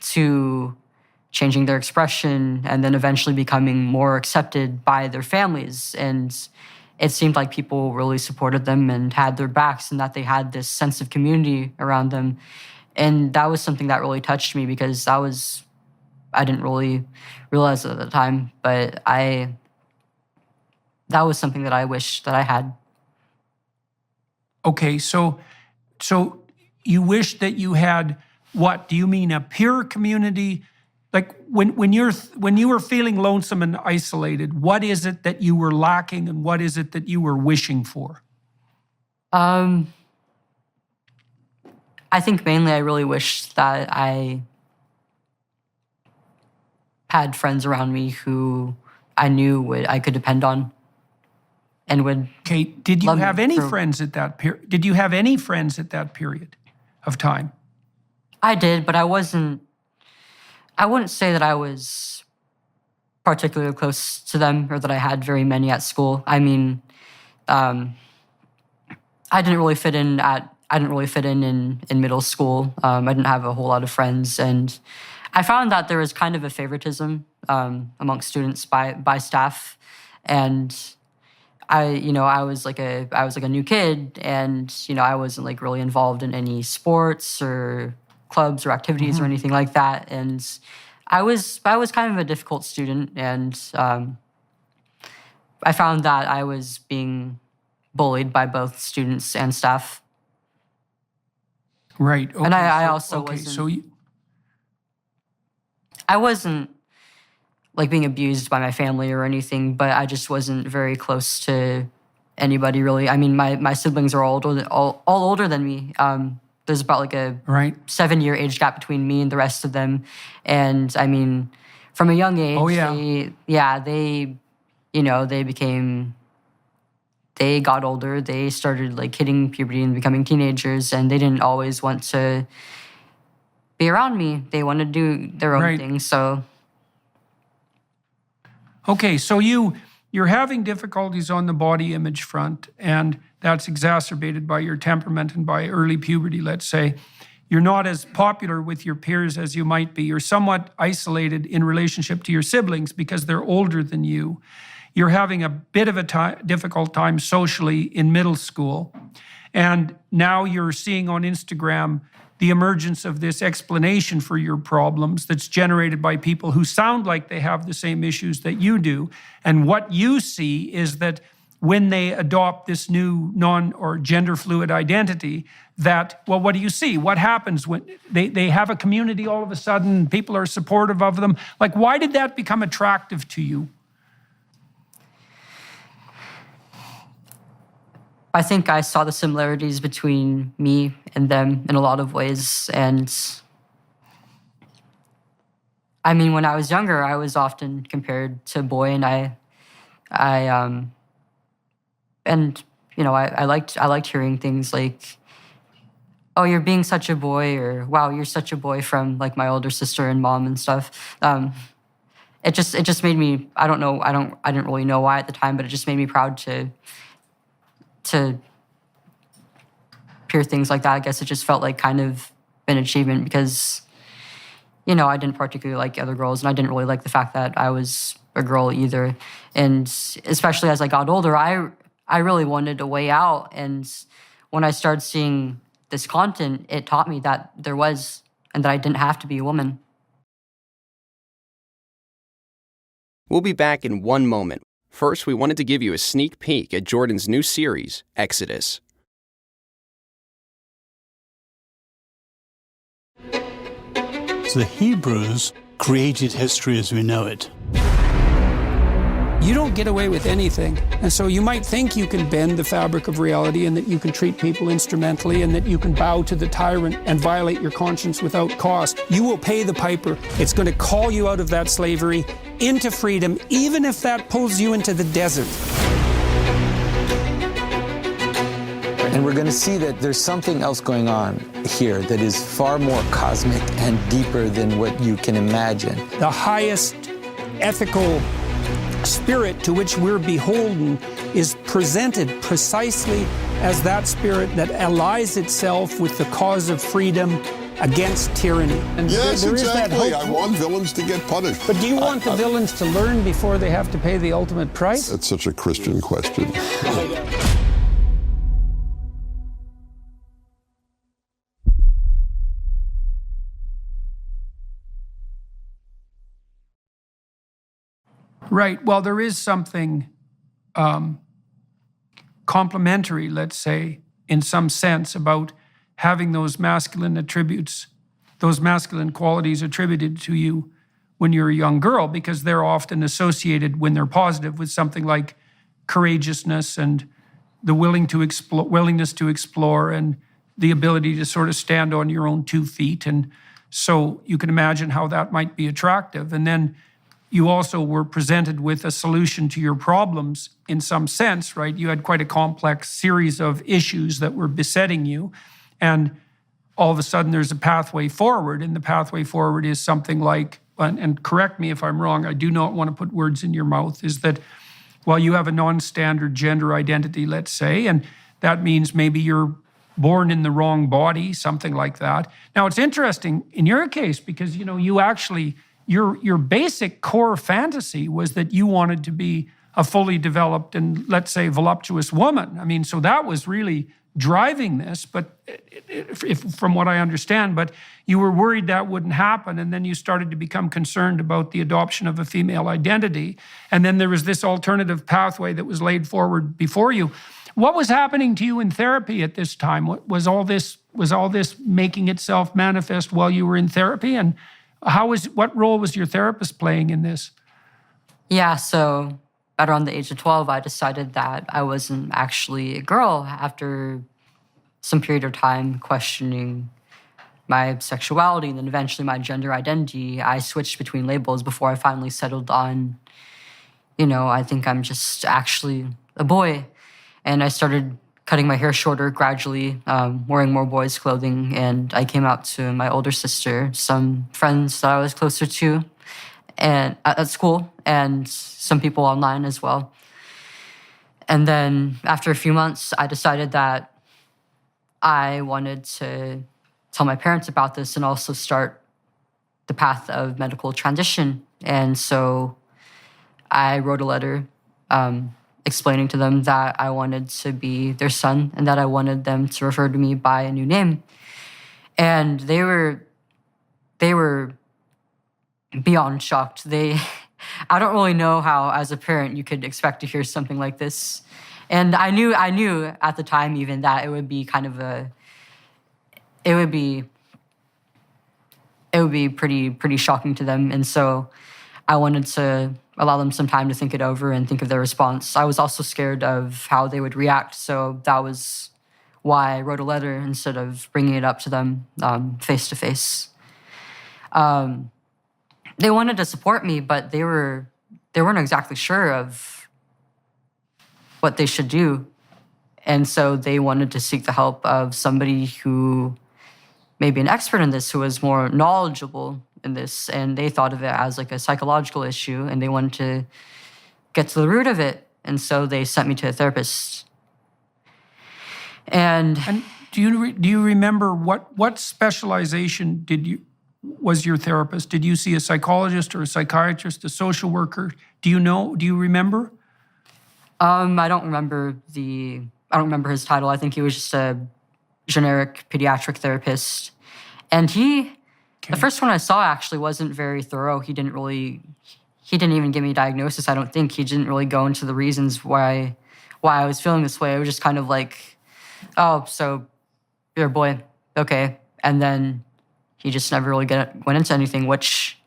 B: to changing their expression and then eventually becoming more accepted by their families. And it seemed like people really supported them and had their backs and that they had this sense of community around them. And that was something that really touched me because I didn't really realize it at the time, but that was something that I wish that I had.
A: Okay, so you wish that you had what? Do you mean a peer community? Like when you were feeling lonesome and isolated, what is it that you were lacking and what is it that you were wishing for?
B: I think mainly I really wished that I had friends around me who I knew I could depend on and would.
A: Okay, did you have any friends at that period? Did you have any friends at that period of time?
B: I did, but I wouldn't say that I was particularly close to them or that I had very many at school. I mean, I didn't really fit in in middle school. I didn't have a whole lot of friends, and I found that there was kind of a favoritism amongst students by staff, and I was like a new kid, and I wasn't like really involved in any sports or clubs or activities or anything like that, and I was kind of a difficult student, and I found that I was being bullied by both students and staff.
A: Right. Okay,
B: and I also wasn't. I wasn't like being abused by my family or anything, but I just wasn't very close to anybody really. I mean, my siblings are all older than me. There's about like a 7-year age gap between me and the rest of them. And I mean, from a young age, they got older. They started like hitting puberty and becoming teenagers, and they didn't always want to be around me. They wanted to do their own thing. So.
A: Okay, so you're having difficulties on the body image front, and that's exacerbated by your temperament and by early puberty, let's say. You're not as popular with your peers as you might be. You're somewhat isolated in relationship to your siblings because they're older than you. You're having a bit of a difficult time socially in middle school. And now you're seeing on Instagram the emergence of this explanation for your problems that's generated by people who sound like they have the same issues that you do. And what you see is that when they adopt this new non or gender fluid identity, that, well, what do you see? What happens when they have a community all of a sudden, people are supportive of them? Like, why did that become attractive to you?
B: I think I saw the similarities between me and them in a lot of ways. And I mean, when I was younger, I was often compared to a boy, and I liked hearing things like, "Oh, you're being such a boy," or "Wow, you're such a boy," from like my older sister and mom and stuff. It just made me, I don't know, I didn't really know why at the time, but it just made me proud to hear things like that. I guess it just felt like kind of an achievement because, I didn't particularly like other girls, and I didn't really like the fact that I was a girl either. And especially as I got older, I really wanted a way out. And when I started seeing this content, it taught me that there was, and that I didn't have to be a woman.
C: We'll be back in one moment. First, we wanted to give you a sneak peek at Jordan's new series, Exodus.
D: The Hebrews created history as we know it.
A: You don't get away with anything. And so you might think you can bend the fabric of reality and that you can treat people instrumentally and that you can bow to the tyrant and violate your conscience without cost. You will pay the piper. It's going to call you out of that slavery into freedom, even if that pulls you into the desert.
E: And we're going to see that there's something else going on here that is far more cosmic and deeper than what you can imagine.
A: The highest ethical spirit to which we're beholden is presented precisely as that spirit that allies itself with the cause of freedom against tyranny. And
F: yes,
A: there
F: exactly.
A: Is that hope.
F: I want villains to get punished.
A: But do you want the villains to learn before they have to pay the ultimate price?
F: That's such a Christian question.
A: Right. Well, there is something complementary, let's say, in some sense, about having those masculine attributes, those masculine qualities attributed to you when you're a young girl, because they're often associated, when they're positive, with something like courageousness and the willingness to explore and the ability to sort of stand on your own 2 feet. And so you can imagine how that might be attractive. And then you also were presented with a solution to your problems in some sense, right? You had quite a complex series of issues that were besetting you. And all of a sudden there's a pathway forward. And the pathway forward is something like, and correct me if I'm wrong, I do not want to put words in your mouth, is that, well, you have a non-standard gender identity, let's say, and that means maybe you're born in the wrong body, something like that. Now, it's interesting in your case because, you actually, your basic core fantasy was that you wanted to be a fully developed and, let's say, voluptuous woman. I mean, so that was really driving this, but from what I understand, but you were worried that wouldn't happen, and then you started to become concerned about the adoption of a female identity, and then there was this alternative pathway that was laid forward before you. What was happening to you in therapy at this time? Was all this making itself manifest while you were in therapy, and what role was your therapist playing in this?
B: Yeah, so at around the age of 12, I decided that I wasn't actually a girl after some period of time questioning my sexuality and then eventually my gender identity. I switched between labels before I finally settled on, I think I'm just actually a boy. And I started cutting my hair shorter gradually, wearing more boys' clothing. And I came out to my older sister, some friends that I was closer to, and at school, and some people online as well. And then after a few months, I decided that I wanted to tell my parents about this and also start the path of medical transition. And so I wrote a letter explaining to them that I wanted to be their son and that I wanted them to refer to me by a new name. And they were beyond shocked. I don't really know how, as a parent, you could expect to hear something like this. And I knew at the time even that it would be pretty shocking to them. And so I wanted to allow them some time to think it over and think of their response. I was also scared of how they would react, so that was why I wrote a letter instead of bringing it up to them face to face. They wanted to support me, but they weren't exactly sure of what they should do. And so they wanted to seek the help of somebody who maybe an expert in this who was more knowledgeable in this, and they thought of it as like a psychological issue, and they wanted to get to the root of it, and so they sent me to a therapist. And
A: do you remember what specialization was your therapist? Did you see a psychologist or a psychiatrist, a social worker? Do you know? Do you remember?
B: I don't remember his title. I think he was just a generic pediatric therapist. And the first one I saw actually wasn't very thorough. He didn't even give me a diagnosis, I don't think. He didn't really go into the reasons why I was feeling this way. It was just kind of like, oh, so you're a boy, okay. And then he just never really went into anything, which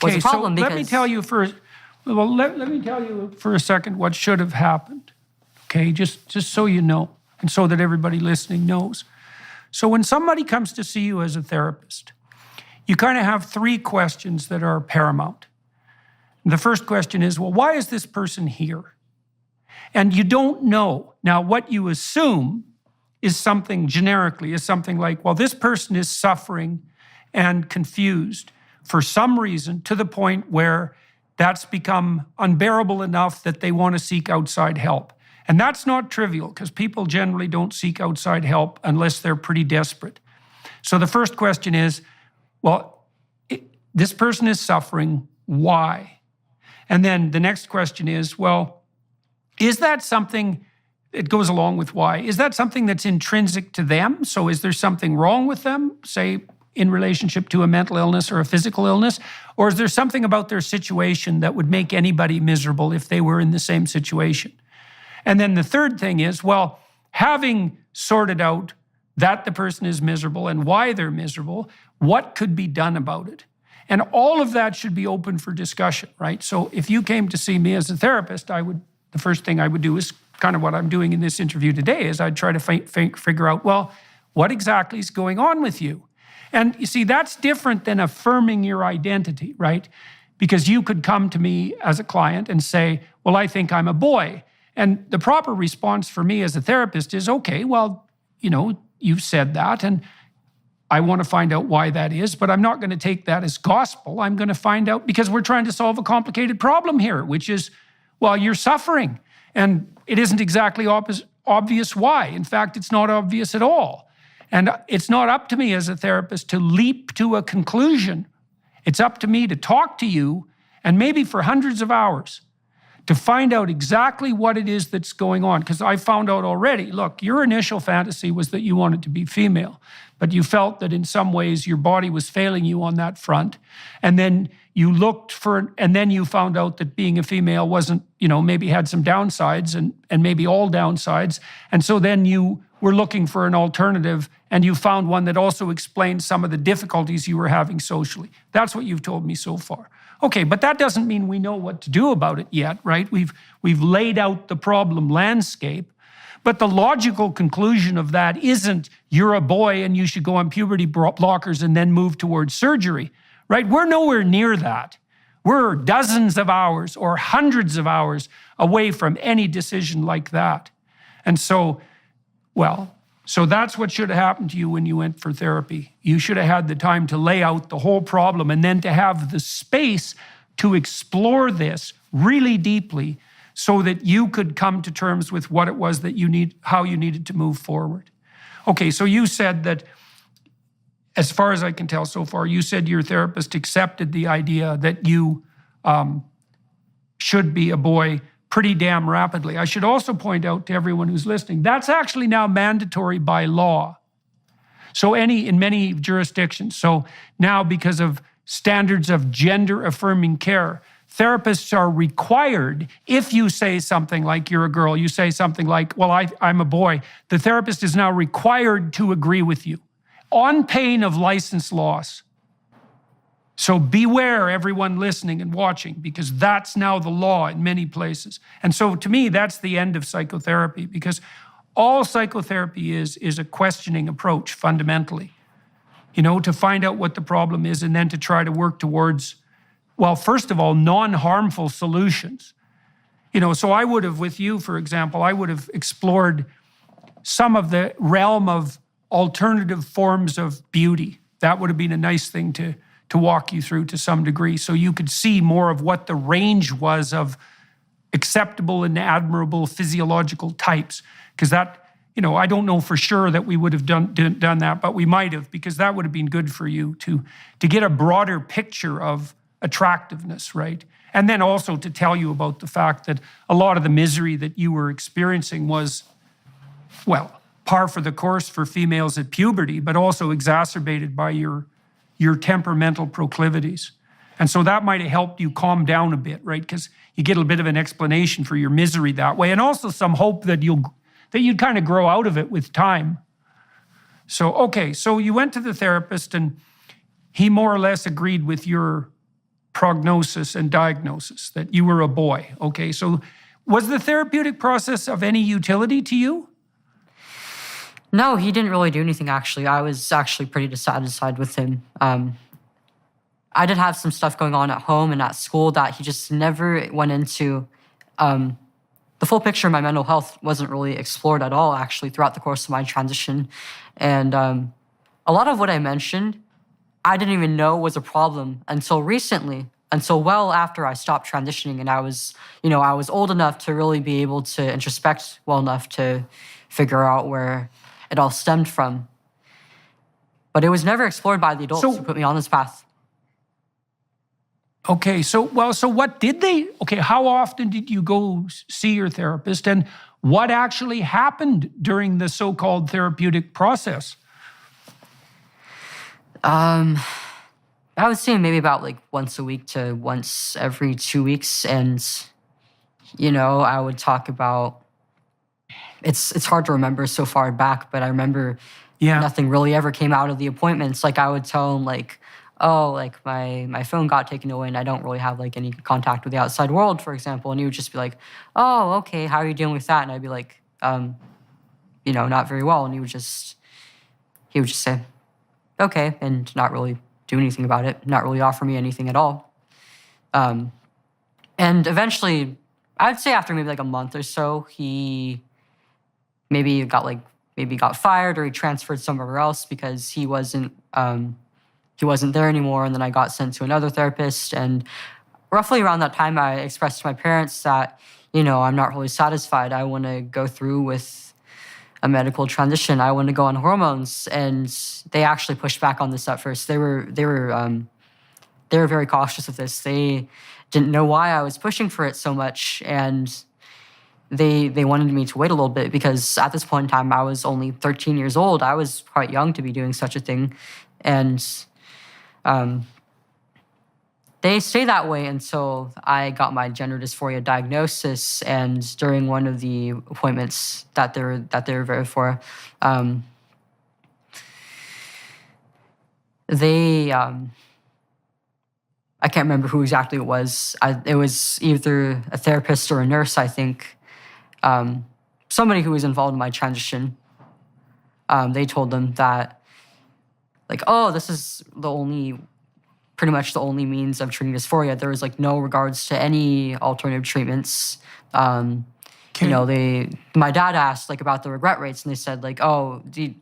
B: was a problem.
A: So
B: because
A: let me tell you for a second what should have happened, okay? Just so you know, and so that everybody listening knows. So when somebody comes to see you as a therapist, you kind of have three questions that are paramount. The first question is, well, why is this person here? And you don't know. Now, what you assume is something like, well, this person is suffering and confused for some reason to the point where that's become unbearable enough that they want to seek outside help. And that's not trivial, because people generally don't seek outside help unless they're pretty desperate. So the first question is, well, this person is suffering, why? And then the next question is, well, is that something, it goes along with why, is that something that's intrinsic to them? So is there something wrong with them, say, in relationship to a mental illness or a physical illness? Or is there something about their situation that would make anybody miserable if they were in the same situation? And then the third thing is, well, having sorted out that the person is miserable and why they're miserable, what could be done about it? And all of that should be open for discussion, right? So if you came to see me as a therapist, the first thing I would do is kind of what I'm doing in this interview today, is I'd try to figure out, well, what exactly is going on with you? And you see, that's different than affirming your identity, right? Because you could come to me as a client and say, well, I think I'm a boy. And the proper response for me as a therapist is, okay, well, you've said that, and I want to find out why that is, but I'm not going to take that as gospel. I'm going to find out, because we're trying to solve a complicated problem here, which is, well, you're suffering, and it isn't exactly obvious why. In fact, it's not obvious at all. And it's not up to me as a therapist to leap to a conclusion. It's up to me to talk to you, and maybe for hundreds of hours, to find out exactly what it is that's going on. Because I found out already, look, your initial fantasy was that you wanted to be female, but you felt that in some ways your body was failing you on that front. And then you and you found out that being a female wasn't, maybe had some downsides and maybe all downsides. And so then you were looking for an alternative, and you found one that also explained some of the difficulties you were having socially. That's what you've told me so far. Okay, but that doesn't mean we know what to do about it yet, right? We've laid out the problem landscape, but the logical conclusion of that isn't you're a boy and you should go on puberty blockers and then move towards surgery, right? We're nowhere near that. We're dozens of hours or hundreds of hours away from any decision like that. And so that's what should have happened to you when you went for therapy. You should have had the time to lay out the whole problem, and then to have the space to explore this really deeply so that you could come to terms with what it was that how you needed to move forward. Okay, so you said that, as far as I can tell so far, you said your therapist accepted the idea that you should be a boy pretty damn rapidly. I should also point out to everyone who's listening, that's actually now mandatory by law. So in many jurisdictions. So now, because of standards of gender-affirming care, therapists are required, if you say something like you're a girl, you say something like, well, I'm a boy, the therapist is now required to agree with you on pain of license loss. So beware, everyone listening and watching, because that's now the law in many places. And so to me, that's the end of psychotherapy, because all psychotherapy is a questioning approach fundamentally, to find out what the problem is and then to try to work towards, well, first of all, non-harmful solutions. So I would have, with you, for example, I would have explored some of the realm of alternative forms of beauty. That would have been a nice thing to walk you through to some degree, so you could see more of what the range was of acceptable and admirable physiological types. Because that, I don't know for sure that we would have done that, but we might have, because that would have been good for you to get a broader picture of attractiveness, right? And then also to tell you about the fact that a lot of the misery that you were experiencing was, well, par for the course for females at puberty, but also exacerbated by your temperamental proclivities. And so that might have helped you calm down a bit, right? Because you get a bit of an explanation for your misery that way, and also some hope that you'd kind of grow out of it with time. So, okay, so you went to the therapist and he more or less agreed with your prognosis and diagnosis that you were a boy. Okay, so was the therapeutic process of any utility to you?
B: No, he didn't really do anything, actually. I was actually pretty dissatisfied with him. I did have some stuff going on at home and at school that he just never went into. The full picture of my mental health wasn't really explored at all, actually, throughout the course of my transition. And a lot of what I mentioned, I didn't even know was a problem until recently, until well after I stopped transitioning. And I was old enough to really be able to introspect well enough to figure out where it all stemmed from. But it was never explored by the adults who put me on this path.
A: Okay, so what did they, how often did you go see your therapist, and what actually happened during the so-called therapeutic process?
B: I would say maybe about like once a week to once every 2 weeks. And, I would talk about, it's hard to remember so far back, but I remember nothing really ever came out of the appointments. Like I would tell him like, oh, like my phone got taken away and I don't really have like any contact with the outside world, for example. And he would just be like, oh, okay, how are you dealing with that? And I'd be like, not very well. And he would just say, okay, and not really do anything about it, not really offer me anything at all. And eventually, I'd say after maybe like a month or so, he maybe got fired or he transferred somewhere else because he wasn't there anymore. And then I got sent to another therapist. And roughly around that time, I expressed to my parents that, I'm not really satisfied. I want to go through with a medical transition. I want to go on hormones. And they actually pushed back on this at first. They were very cautious of this. They didn't know why I was pushing for it so much. And they wanted me to wait a little bit because at this point in time, I was only 13 years old. I was quite young to be doing such a thing. And they stay that way until I got my gender dysphoria diagnosis. And during one of the appointments that they were there for, I can't remember who exactly it was. It was either a therapist or a nurse, I think. Somebody who was involved in my transition. They told them that, like, oh, this is pretty much the only means of treating dysphoria. There was like no regards to any alternative treatments. My dad asked like about the regret rates, and they said like, oh, they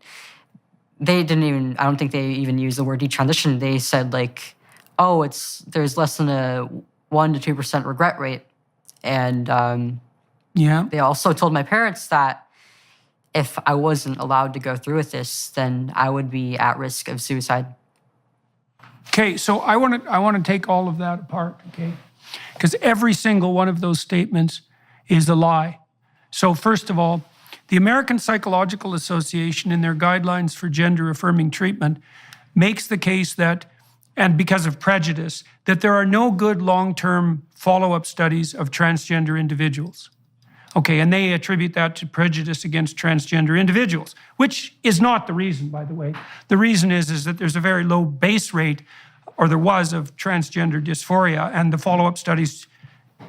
B: didn't even. I don't think they even used the word detransition. They said like, oh, there's less than a 1% to 2% regret rate, and they also told my parents that if I wasn't allowed to go through with this, then I would be at risk of suicide.
A: Okay, so I want to take all of that apart, okay? Because every single one of those statements is a lie. So first of all, the American Psychological Association in their guidelines for gender-affirming treatment makes the case that, and because of prejudice, that there are no good long-term follow-up studies of transgender individuals. Okay, and they attribute that to prejudice against transgender individuals, which is not the reason, by the way. The reason is that there's a very low base rate, or there was, of transgender dysphoria, and the follow-up studies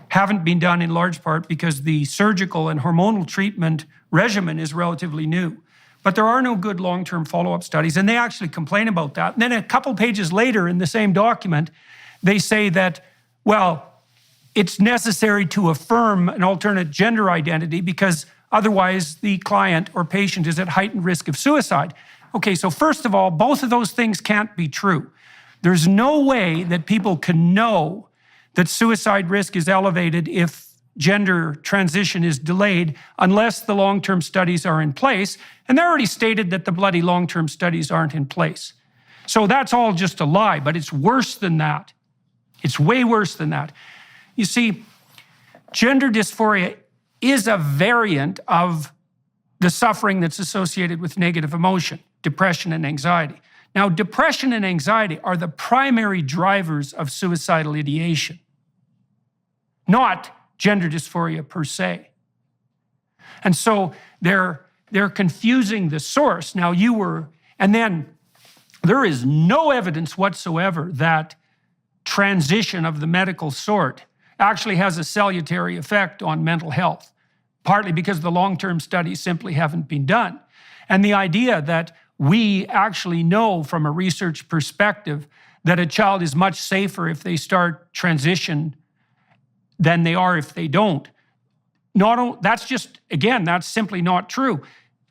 A: haven't been done in large part because the surgical and hormonal treatment regimen is relatively new. But there are no good long-term follow-up studies, and they actually complain about that. And then a couple pages later in the same document, they say that, well, it's necessary to affirm an alternate gender identity because otherwise the client or patient is at heightened risk of suicide. Okay, so first of all, both of those things can't be true. There's no way that people can know that suicide risk is elevated if gender transition is delayed unless the long-term studies are in place. And they already stated that the bloody long-term studies aren't in place. So that's all just a lie, but it's worse than that. It's way worse than that. You see, gender dysphoria is a variant of the suffering that's associated with negative emotion, depression and anxiety. Now, depression and anxiety are the primary drivers of suicidal ideation, not gender dysphoria per se. And so they're confusing the source. Now and then there is no evidence whatsoever that transition of the medical sort actually has a salutary effect on mental health, partly because the long-term studies simply haven't been done. And the idea that we actually know from a research perspective that a child is much safer if they start transition than they are if they don't. That's simply not true.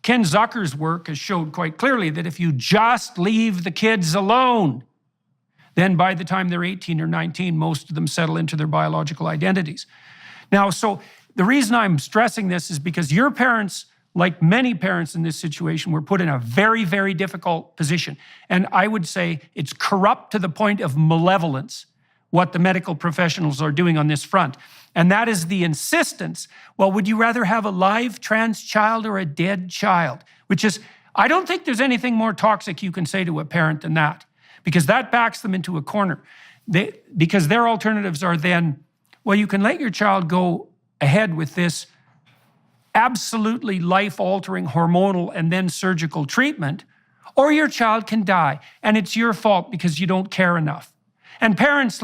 A: Ken Zucker's work has showed quite clearly that if you just leave the kids alone, then by the time they're 18 or 19, most of them settle into their biological identities. Now, so the reason I'm stressing this is because your parents, like many parents in this situation, were put in a very, very difficult position. And I would say it's corrupt to the point of malevolence, what the medical professionals are doing on this front. And that is the insistence, well, would you rather have a live trans child or a dead child? Which is, I don't think there's anything more toxic you can say to a parent than that, because that backs them into a corner. Because their alternatives are then, well, you can let your child go ahead with this absolutely life-altering hormonal and then surgical treatment, or your child can die, and it's your fault because you don't care enough. And parents,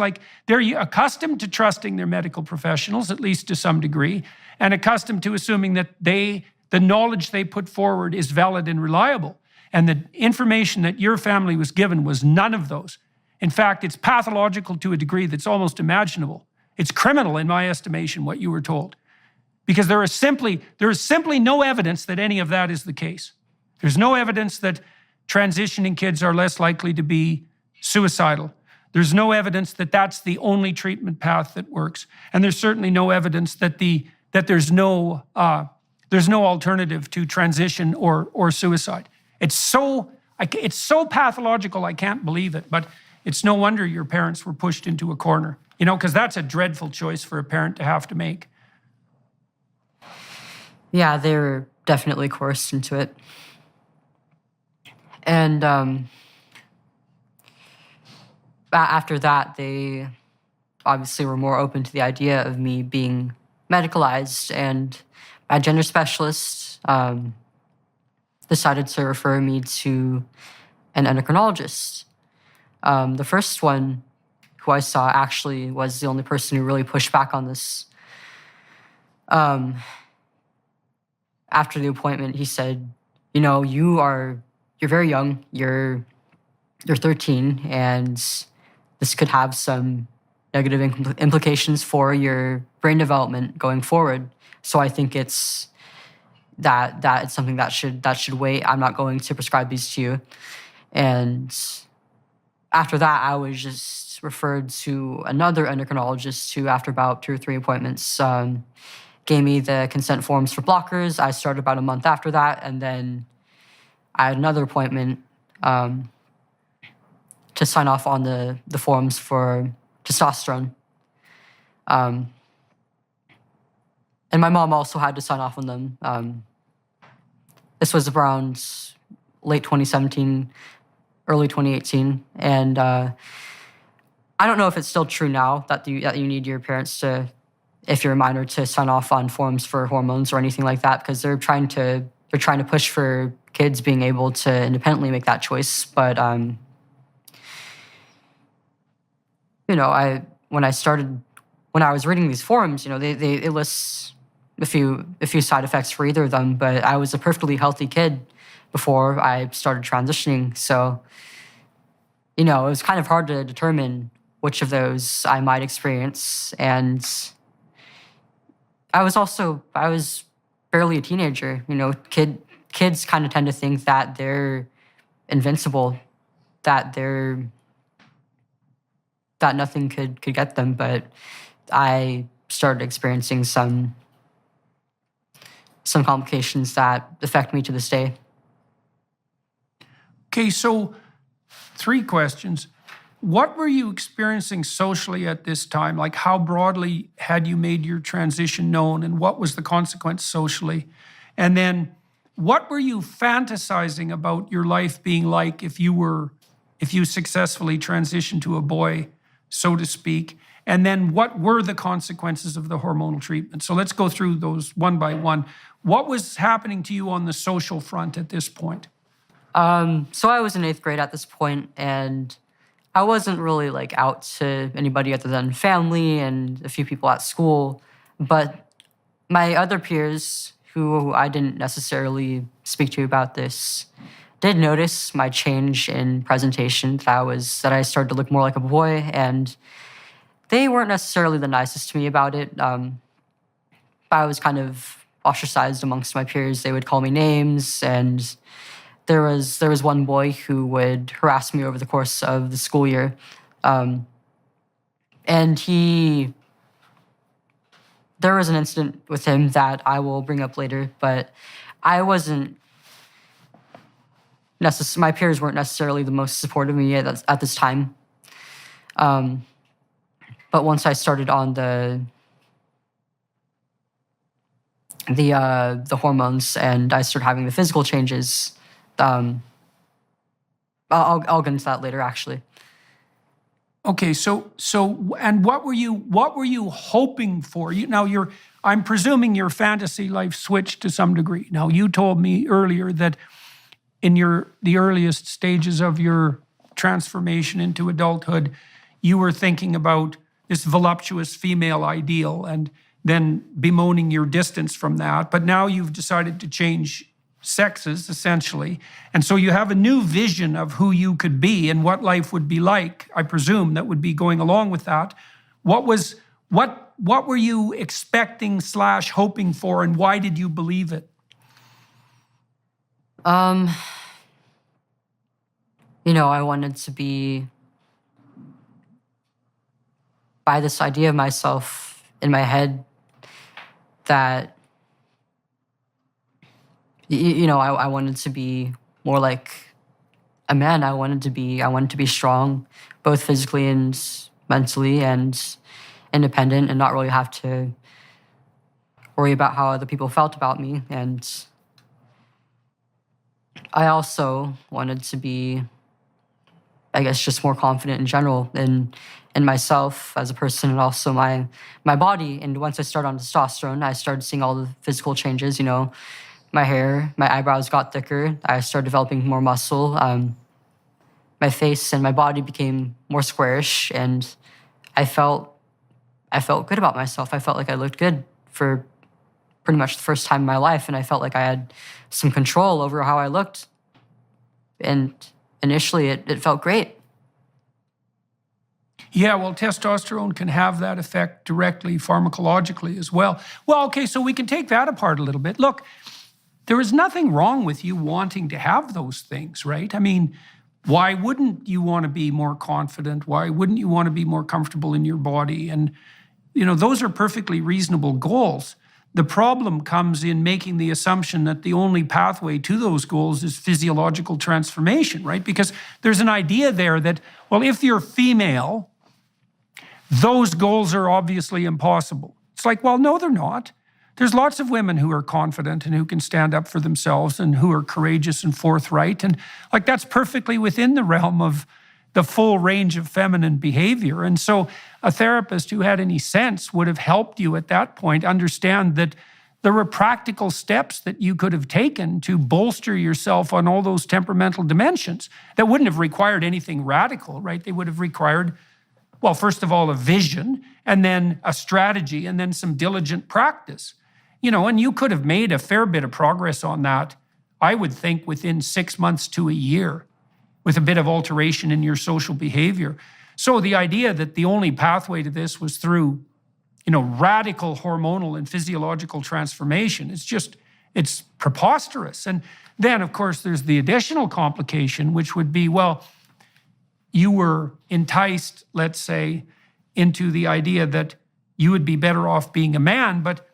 A: they're accustomed to trusting their medical professionals, at least to some degree, and accustomed to assuming that the knowledge they put forward is valid and reliable. And the information that your family was given was none of those. In fact, it's pathological to a degree that's almost imaginable. It's criminal, in my estimation, what you were told. Because there is simply no evidence that any of that is the case. There's no evidence that transitioning kids are less likely to be suicidal. There's no evidence that that's the only treatment path that works. And there's certainly no evidence that there's no alternative to transition or suicide. It's so pathological, I can't believe it. But it's no wonder your parents were pushed into a corner, because that's a dreadful choice for a parent to have to make.
B: Yeah, they were definitely coerced into it. And after that, they obviously were more open to the idea of me being medicalized, and my gender specialist decided to refer me to an endocrinologist. The first one who I saw actually was the only person who really pushed back on this. After the appointment, he said, you're very young, you're 13, and this could have some negative implications for your brain development going forward. So I think it's something that should wait. I'm not going to prescribe these to you. And after that, I was just referred to another endocrinologist who, after about 2 or 3 appointments, gave me the consent forms for blockers. I started about a month after that, and then I had another appointment to sign off on the forms for testosterone. And my mom also had to sign off on them. This was around late 2017, early 2018. And I don't know if it's still true now that you need your parents to, if you're a minor, to sign off on forms for hormones or anything like that, because they're trying to push for kids being able to independently make that choice. But when I was reading these forms, it lists a few side effects for either of them. But I was a perfectly healthy kid before I started transitioning, so it was kind of hard to determine which of those I might experience. And I was barely a teenager. Kids kind of tend to think that they're invincible, that nothing could get them. But I started experiencing some complications that affect me to this day.
A: Okay, so 3 questions. What were you experiencing socially at this time? Like, how broadly had you made your transition known, and what was the consequence socially? And then what were you fantasizing about your life being like if you successfully transitioned to a boy, so to speak? And then what were the consequences of the hormonal treatment? So let's go through those one by one. What was happening to you on the social front at this point?
B: So I was in 8th grade at this point, and I wasn't really like out to anybody other than family and a few people at school. But my other peers, who I didn't necessarily speak to about this, did notice my change in presentation, that I started to look more like a boy, and they weren't necessarily the nicest to me about it. I was kind of ostracized amongst my peers. They would call me names, and there was one boy who would harass me over the course of the school year. And there was an incident with him that I will bring up later, but I wasn't my peers weren't necessarily the most supportive of me at this time. But once I started on the hormones and I started having the physical changes, I'll get into that later, actually.
A: Okay, so and what were you hoping for? I'm presuming your fantasy life switched to some degree. Now, you told me earlier that in the earliest stages of your transformation into adulthood, you were thinking about this voluptuous female ideal and then bemoaning your distance from that. But now you've decided to change sexes, essentially. And so you have a new vision of who you could be and what life would be like, I presume, that would be going along with that. What were you expecting / hoping for, and why did you believe it?
B: I wanted to be, by this idea of myself in my head that, I wanted to be more like a man. I wanted to be strong, both physically and mentally, and independent, and not really have to worry about how other people felt about me. And I also wanted to be, I guess, just more confident in general in myself as a person, and also my body. And once I started on testosterone, I started seeing all the physical changes. My hair, my eyebrows got thicker. I started developing more muscle. My face and my body became more squarish, and I felt good about myself. I felt like I looked good for pretty much the first time in my life, and I felt like I had some control over how I looked. And initially, it felt great.
A: Yeah, well, testosterone can have that effect directly pharmacologically as well. Well, okay, so we can take that apart a little bit. Look, there is nothing wrong with you wanting to have those things, right? I mean, why wouldn't you want to be more confident? Why wouldn't you want to be more comfortable in your body? And, those are perfectly reasonable goals. The problem comes in making the assumption that the only pathway to those goals is physiological transformation, right? Because there's an idea there that, well, if you're female, those goals are obviously impossible. It's like, well, no, they're not. There's lots of women who are confident and who can stand up for themselves and who are courageous and forthright. And that's perfectly within the realm of the full range of feminine behavior. And so a therapist who had any sense would have helped you at that point understand that there were practical steps that you could have taken to bolster yourself on all those temperamental dimensions that wouldn't have required anything radical, right? They would have required, well, first of all, a vision, and then a strategy, and then some diligent practice. And you could have made a fair bit of progress on that, I would think, within 6 months to a year, with a bit of alteration in your social behavior. So the idea that the only pathway to this was through, radical hormonal and physiological transformation, it's just It's preposterous. And then, of course, there's the additional complication, which would be, well, you were enticed, let's say, into the idea that you would be better off being a man, but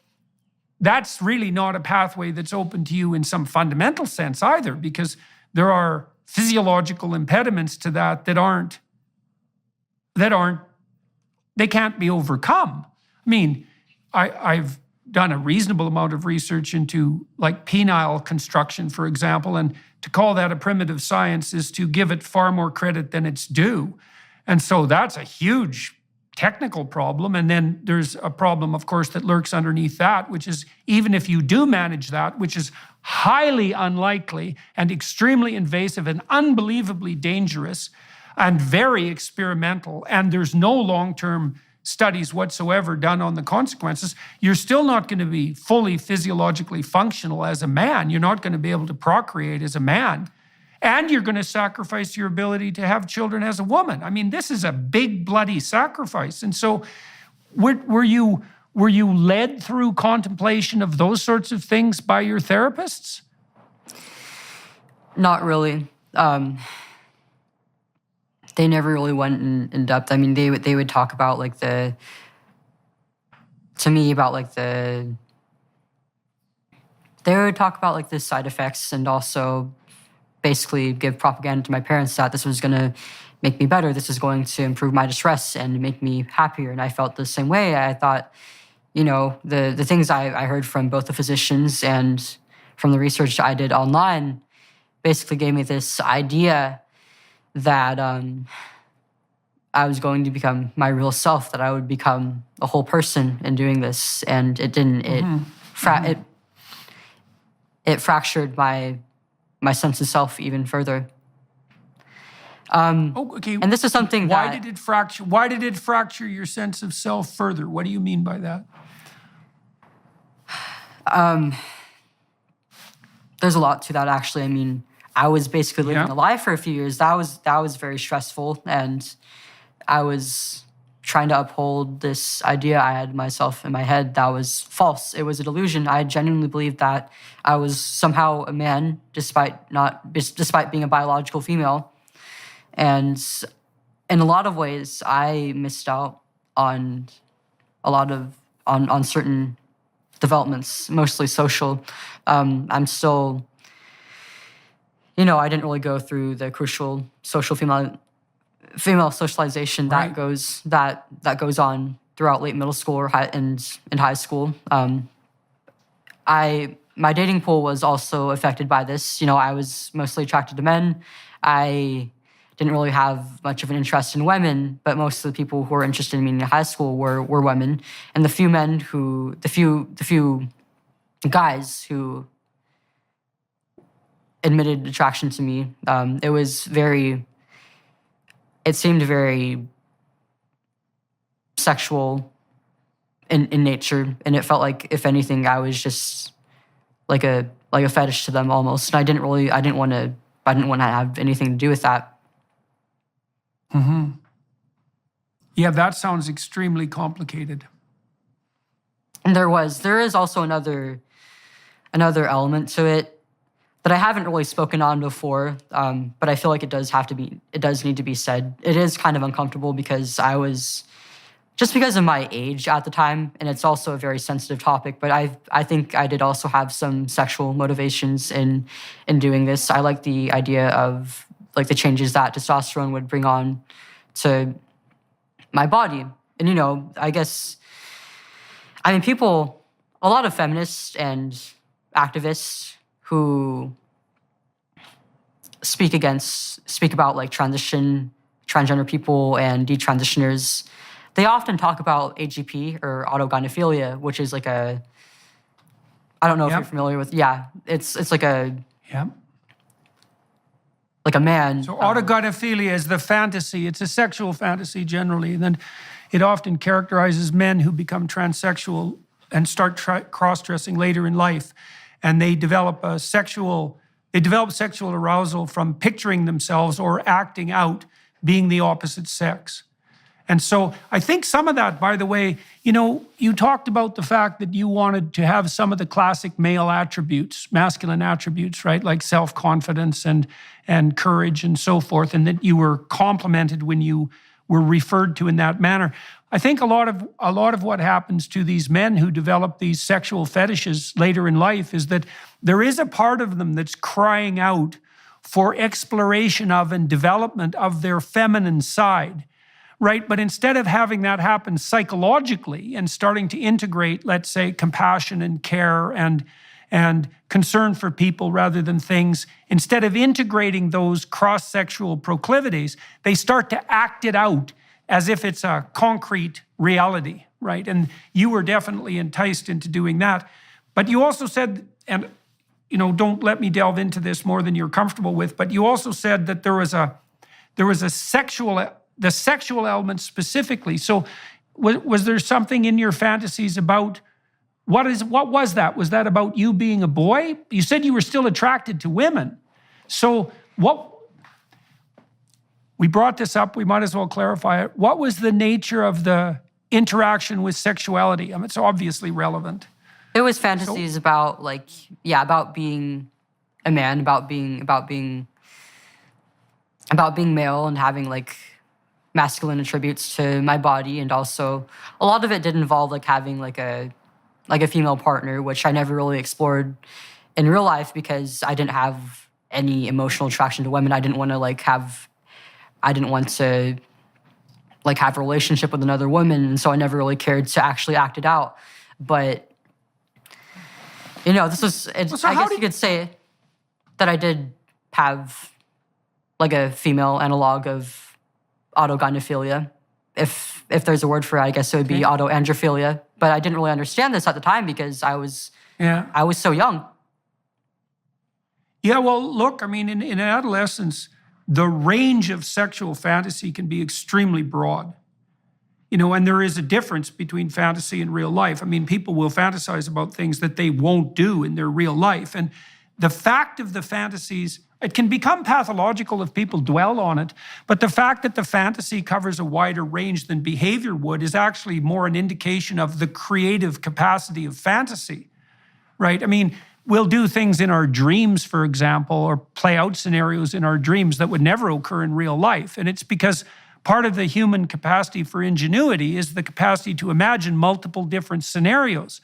A: that's really not a pathway that's open to you in some fundamental sense either, because there are physiological impediments to that they can't be overcome. I mean, I've done a reasonable amount of research into like penile construction, for example, and to call that a primitive science is to give it far more credit than it's due. And so that's a huge technical problem. And then there's a problem, of course, that lurks underneath that, which is even if you do manage that, which is highly unlikely and extremely invasive and unbelievably dangerous and very experimental, and there's no long-term studies whatsoever done on the consequences, you're still not going to be fully physiologically functional as a man. You're not going to be able to procreate as a man. And you're going to sacrifice your ability to have children as a woman. I mean, this is a big, bloody sacrifice. And so were you led through contemplation of those sorts of things by your therapists?
B: Not really. They never really went in depth. I mean, they would talk about they would talk about the side effects and also basically give propaganda to my parents that this was going to make me better. This is going to improve my distress and make me happier. And I felt the same way. I thought, the things I heard from both the physicians and from the research I did online basically gave me this idea that I was going to become my real self, that I would become a whole person in doing this. And it didn't. It fractured my sense of self even further.
A: Okay.
B: And this is something
A: Why did it fracture? Why did it fracture your sense of self further? What do you mean by that?
B: There's a lot to that, actually. I mean, I was basically living a lie for a few years. That was very stressful, and I was trying to uphold this idea I had myself in my head that was false. It was a delusion. I genuinely believed that I was somehow a man, despite being a biological female. And in a lot of ways, I missed out on on certain developments, mostly social. I'm still, I didn't really go through the crucial social female socialization that goes on throughout late middle school or in high school. My dating pool was also affected by this. I was mostly attracted to men. I didn't really have much of an interest in women, but most of the people who were interested in me in high school were women. And the few guys who admitted attraction to me, it seemed very sexual in nature, and it felt like, if anything, I was just like a fetish to them almost. And I didn't want to have anything to do with that.
A: Mm-hmm. Yeah, that sounds extremely complicated.
B: And there is also another element to it that I haven't really spoken on before, but I feel like it does need to be said. It is kind of uncomfortable because because of my age at the time, and it's also a very sensitive topic, but I think I did also have some sexual motivations in doing this. I like the idea of the changes that testosterone would bring on to my body. And, a lot of feminists and activists who speak about transgender people and detransitioners, they often talk about AGP or autogynephilia, which is I don't know if you're familiar with, it's like a man.
A: So autogynephilia is the fantasy. It's a sexual fantasy generally. And then it often characterizes men who become transsexual and start cross-dressing later in life. And they develop sexual arousal from picturing themselves or acting out being the opposite sex. And so I think some of that, by the way, you talked about the fact that you wanted to have some of the classic male attributes, masculine attributes, right? Like self-confidence and courage and so forth, and that you were complimented when you were referred to in that manner. I think a lot of what happens to these men who develop these sexual fetishes later in life is that there is a part of them that's crying out for exploration of and development of their feminine side, right? But instead of having that happen psychologically and starting to integrate, let's say, compassion and care and concern for people rather than things, instead of integrating those cross-sexual proclivities, they start to act it out as if it's a concrete reality, right? And you were definitely enticed into doing that. But you also said, and don't let me delve into this more than you're comfortable with, but you also said that there was a sexual element specifically. So was there something in your fantasies about, what was that? Was that about you being a boy? You said you were still attracted to women. So we brought this up, we might as well clarify it. What was the nature of the interaction with sexuality? I mean, it's obviously relevant.
B: It was fantasies about being a man, about being male and having like masculine attributes to my body, and also a lot of it did involve like having like a female partner, which I never really explored in real life because I didn't have any emotional attraction to women. I didn't want to have a relationship with another woman, and so I never really cared to actually act it out. But this was, I guess you could say that I did have like a female analog of autogynephilia. If there's a word for it, I guess it would be autoandrophilia. But I didn't really understand this at the time because I was so young.
A: Yeah, well, look, I mean, in adolescence, the range of sexual fantasy can be extremely broad. And there is a difference between fantasy and real life. I mean, people will fantasize about things that they won't do in their real life. And the fact of the fantasies, it can become pathological if people dwell on it, but the fact that the fantasy covers a wider range than behavior would is actually more an indication of the creative capacity of fantasy, right? I mean, we'll do things in our dreams, for example, or play out scenarios in our dreams that would never occur in real life. And it's because part of the human capacity for ingenuity is the capacity to imagine multiple different scenarios.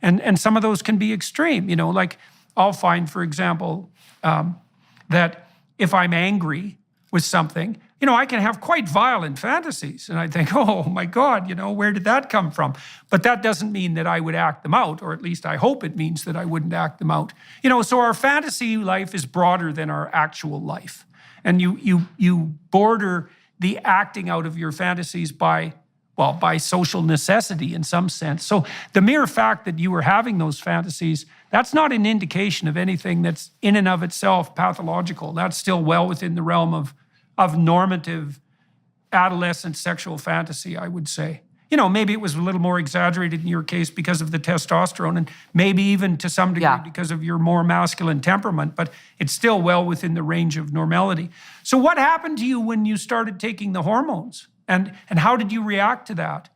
A: And some of those can be extreme, like I'll find, for example, that if I'm angry with something, I can have quite violent fantasies. And I think, oh my God, where did that come from? But that doesn't mean that I would act them out, or at least I hope it means that I wouldn't act them out. So our fantasy life is broader than our actual life. And you border the acting out of your fantasies by social necessity in some sense. So the mere fact that you were having those fantasies, that's not an indication of anything that's in and of itself pathological. That's still well within the realm of normative adolescent sexual fantasy, I would say. Maybe it was a little more exaggerated in your case because of the testosterone, and maybe even to some degree because of your more masculine temperament, but it's still well within the range of normality. So what happened to you when you started taking the hormones? And how did you react to that?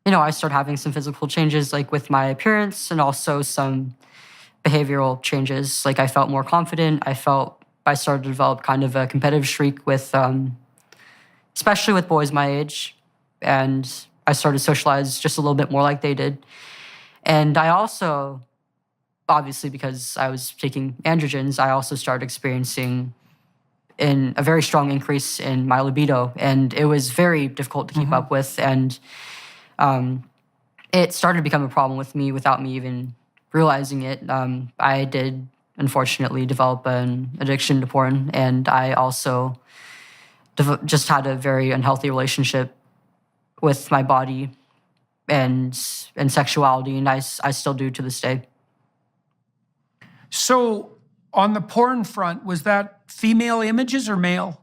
B: I started having some physical changes, like with my appearance, and also some behavioral changes. Like I felt more confident. I started to develop kind of a competitive streak with, especially with boys my age. And I started to socialize just a little bit more like they did. And I also, obviously because I was taking androgens, I also started experiencing a very strong increase in my libido. And it was very difficult to keep up with. And it started to become a problem with me without me even realizing it. I did, unfortunately, develop an addiction to porn. And I also just had a very unhealthy relationship with my body and sexuality, and I still do to this day.
A: So on the porn front, was that female images or male?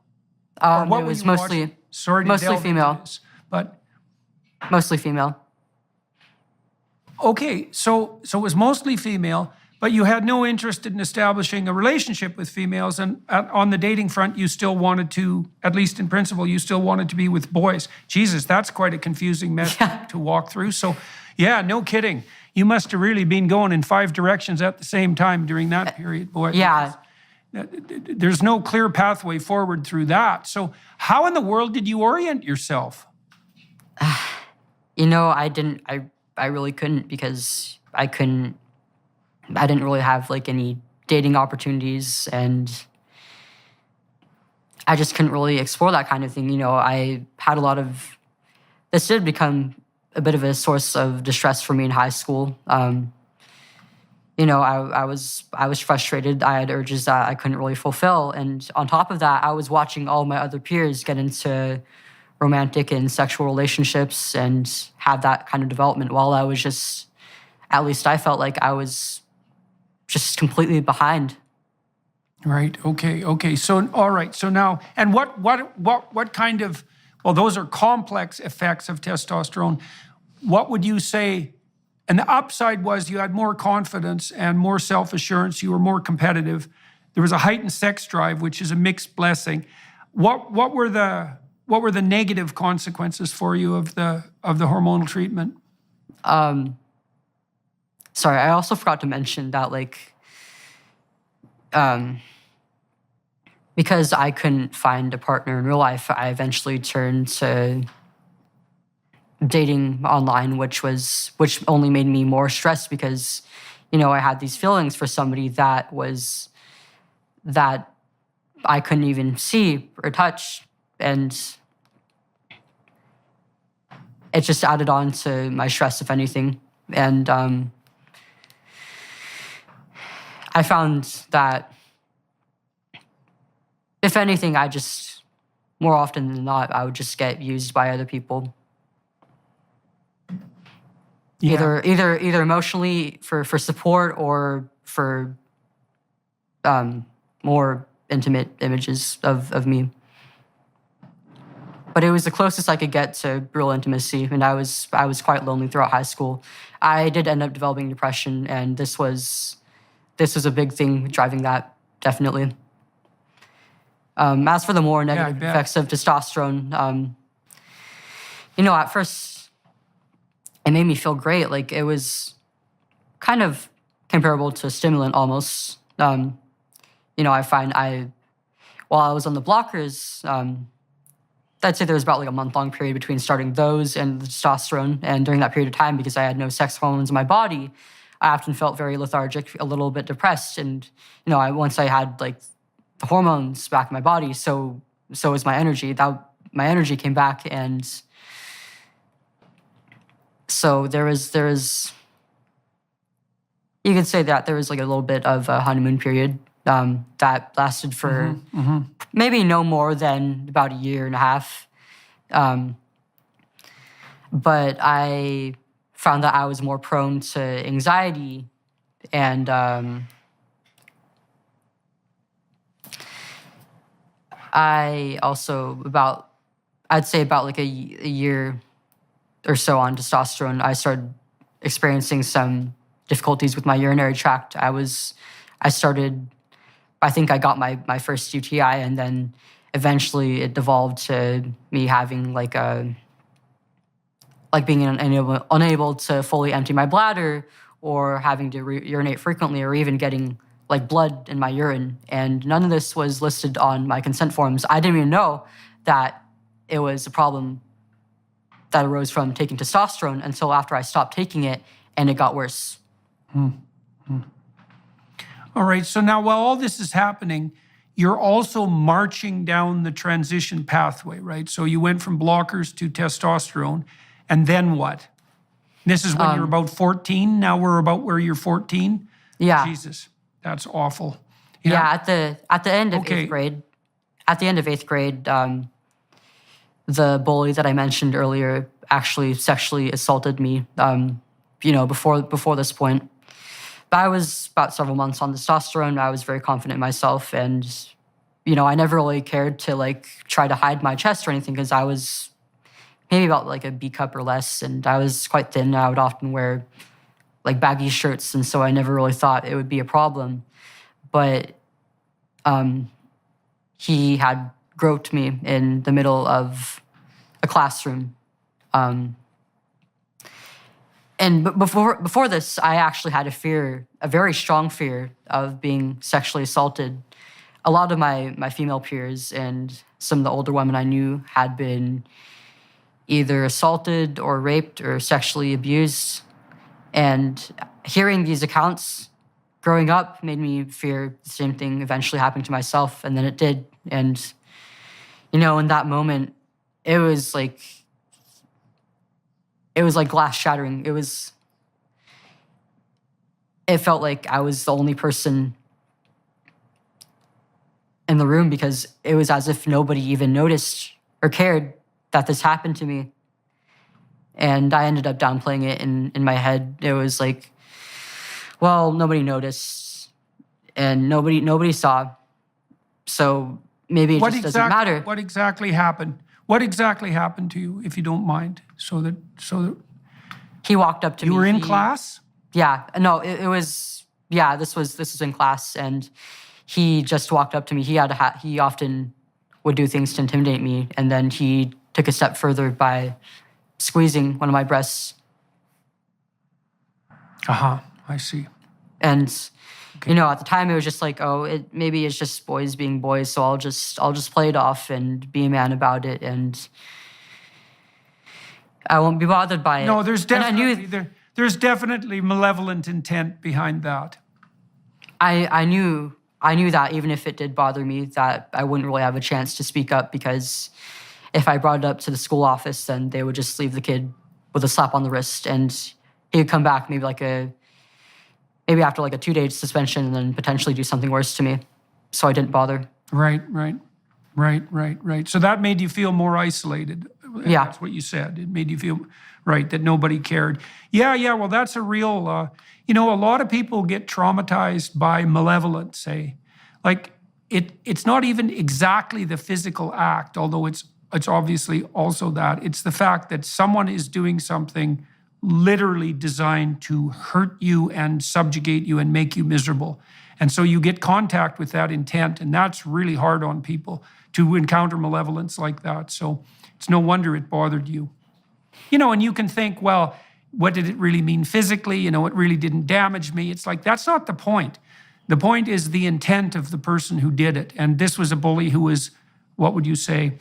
A: Or what
B: it was
A: mostly
B: female.
A: This, but
B: mostly female.
A: Okay, so it was mostly female, but you had no interest in establishing a relationship with females. And on the dating front, you still wanted to, at least in principle, you still wanted to be with boys. Jesus, that's quite a confusing mess to walk through. So yeah, no kidding. You must have really been going in 5 directions at the same time during that period, boy.
B: Yeah.
A: There's no clear pathway forward through that. So how in the world did you orient yourself?
B: You know, I really couldn't, because I didn't really have like any dating opportunities, and I just couldn't really explore that kind of thing. You know, I had this did become a bit of a source of distress for me in high school. You know, I was frustrated. I had urges that I couldn't really fulfill. And on top of that, I was watching all my other peers get into romantic and sexual relationships and have that kind of development, while I was just, at least I felt like I was just completely behind.
A: Right. Okay. So, all right. So now, and what kind of, well, those are complex effects of testosterone. What would you say? And the upside was you had more confidence and more self-assurance. You were more competitive. There was a heightened sex drive, which is a mixed blessing. What were the negative consequences for you of the hormonal treatment?
B: Sorry, I also forgot to mention that, like, because I couldn't find a partner in real life, I eventually turned to dating online, which only made me more stressed, because, you know, I had these feelings for somebody that I couldn't even see or touch, and it just added on to my stress, if anything. And I found that, if anything, more often than not, I would just get used by other people.
A: Yeah.
B: Either emotionally for support, or for more intimate images of me. But it was the closest I could get to real intimacy, and I was quite lonely throughout high school. I did end up developing depression, and this was a big thing driving that, definitely. As for the more negative effects of testosterone, you know, at first it made me feel great. Like, it was kind of comparable to a stimulant almost. You know, I find while I was on the blockers, I'd say there was about like a month-long period between starting those and the testosterone. And during that period of time, because I had no sex hormones in my body, I often felt very lethargic, a little bit depressed. And, you know, once I had like the hormones back in my body, so was my energy. My energy came back, and so there was you could say that there was like a little bit of a honeymoon period that lasted for maybe no more than about a year and a half. But I found that I was more prone to anxiety, and I also, I'd say about like a year or so on testosterone, I started experiencing some difficulties with my urinary tract. I think I got my first UTI, and then eventually it devolved to me having being unable to fully empty my bladder, or having to urinate frequently, or even getting like blood in my urine. And none of this was listed on my consent forms. I didn't even know that it was a problem that arose from taking testosterone until after I stopped taking it, and it got worse.
A: All right, so now while all this is happening, you're also marching down the transition pathway, right? So you went from blockers to testosterone, and then what? This is when you're about 14. Now we're about where you're 14.
B: Yeah.
A: Jesus, that's awful.
B: Yeah. At the end of eighth grade, the bully that I mentioned earlier actually sexually assaulted me. Before this point. But I was about several months on testosterone. I was very confident in myself, and I never really cared to like try to hide my chest or anything, because I was maybe about like a B cup or less, and I was quite thin. I would often wear like baggy shirts, and so I never really thought it would be a problem. But he had groped me in the middle of a classroom. And before this, I actually had a very strong fear of being sexually assaulted. A lot of my female peers and some of the older women I knew had been either assaulted or raped or sexually abused. And hearing these accounts growing up made me fear the same thing eventually happening to myself, and then it did. And, in that moment, it was like glass shattering. It felt like I was the only person in the room, because it was as if nobody even noticed or cared that this happened to me. And I ended up downplaying it in my head. It was like, well, nobody noticed and nobody saw. So maybe it just doesn't matter.
A: What exactly happened? What exactly happened to you, if you don't mind? So that
B: he walked up to me.
A: You were in class?
B: Yeah. No, it was, yeah, this was in class, and he just walked up to me. He often would do things to intimidate me, and then he took a step further by squeezing one of my breasts.
A: I see.
B: And at the time it was just like, maybe it's just boys being boys, so I'll just play it off and be a man about it, and I won't be bothered by it.
A: No, there's definitely malevolent intent behind that.
B: I knew that even if it did bother me, that I wouldn't really have a chance to speak up, because if I brought it up to the school office, then they would just leave the kid with a slap on the wrist, and he would come back maybe after like a 2-day suspension, and then potentially do something worse to me. So I didn't bother.
A: Right. So that made you feel more isolated.
B: Yeah.
A: That's what you said. It made you feel, right, that nobody cared. Yeah, well, that's a real, a lot of people get traumatized by malevolence, eh? Like, it's not even exactly the physical act, although it's obviously also that. It's the fact that someone is doing something literally designed to hurt you and subjugate you and make you miserable. And so you get contact with that intent, and that's really hard on people to encounter malevolence like that. So it's no wonder it bothered you. And you can think, well, what did it really mean physically? It really didn't damage me. It's like, that's not the point. The point is the intent of the person who did it. And this was a bully who was, what would you say,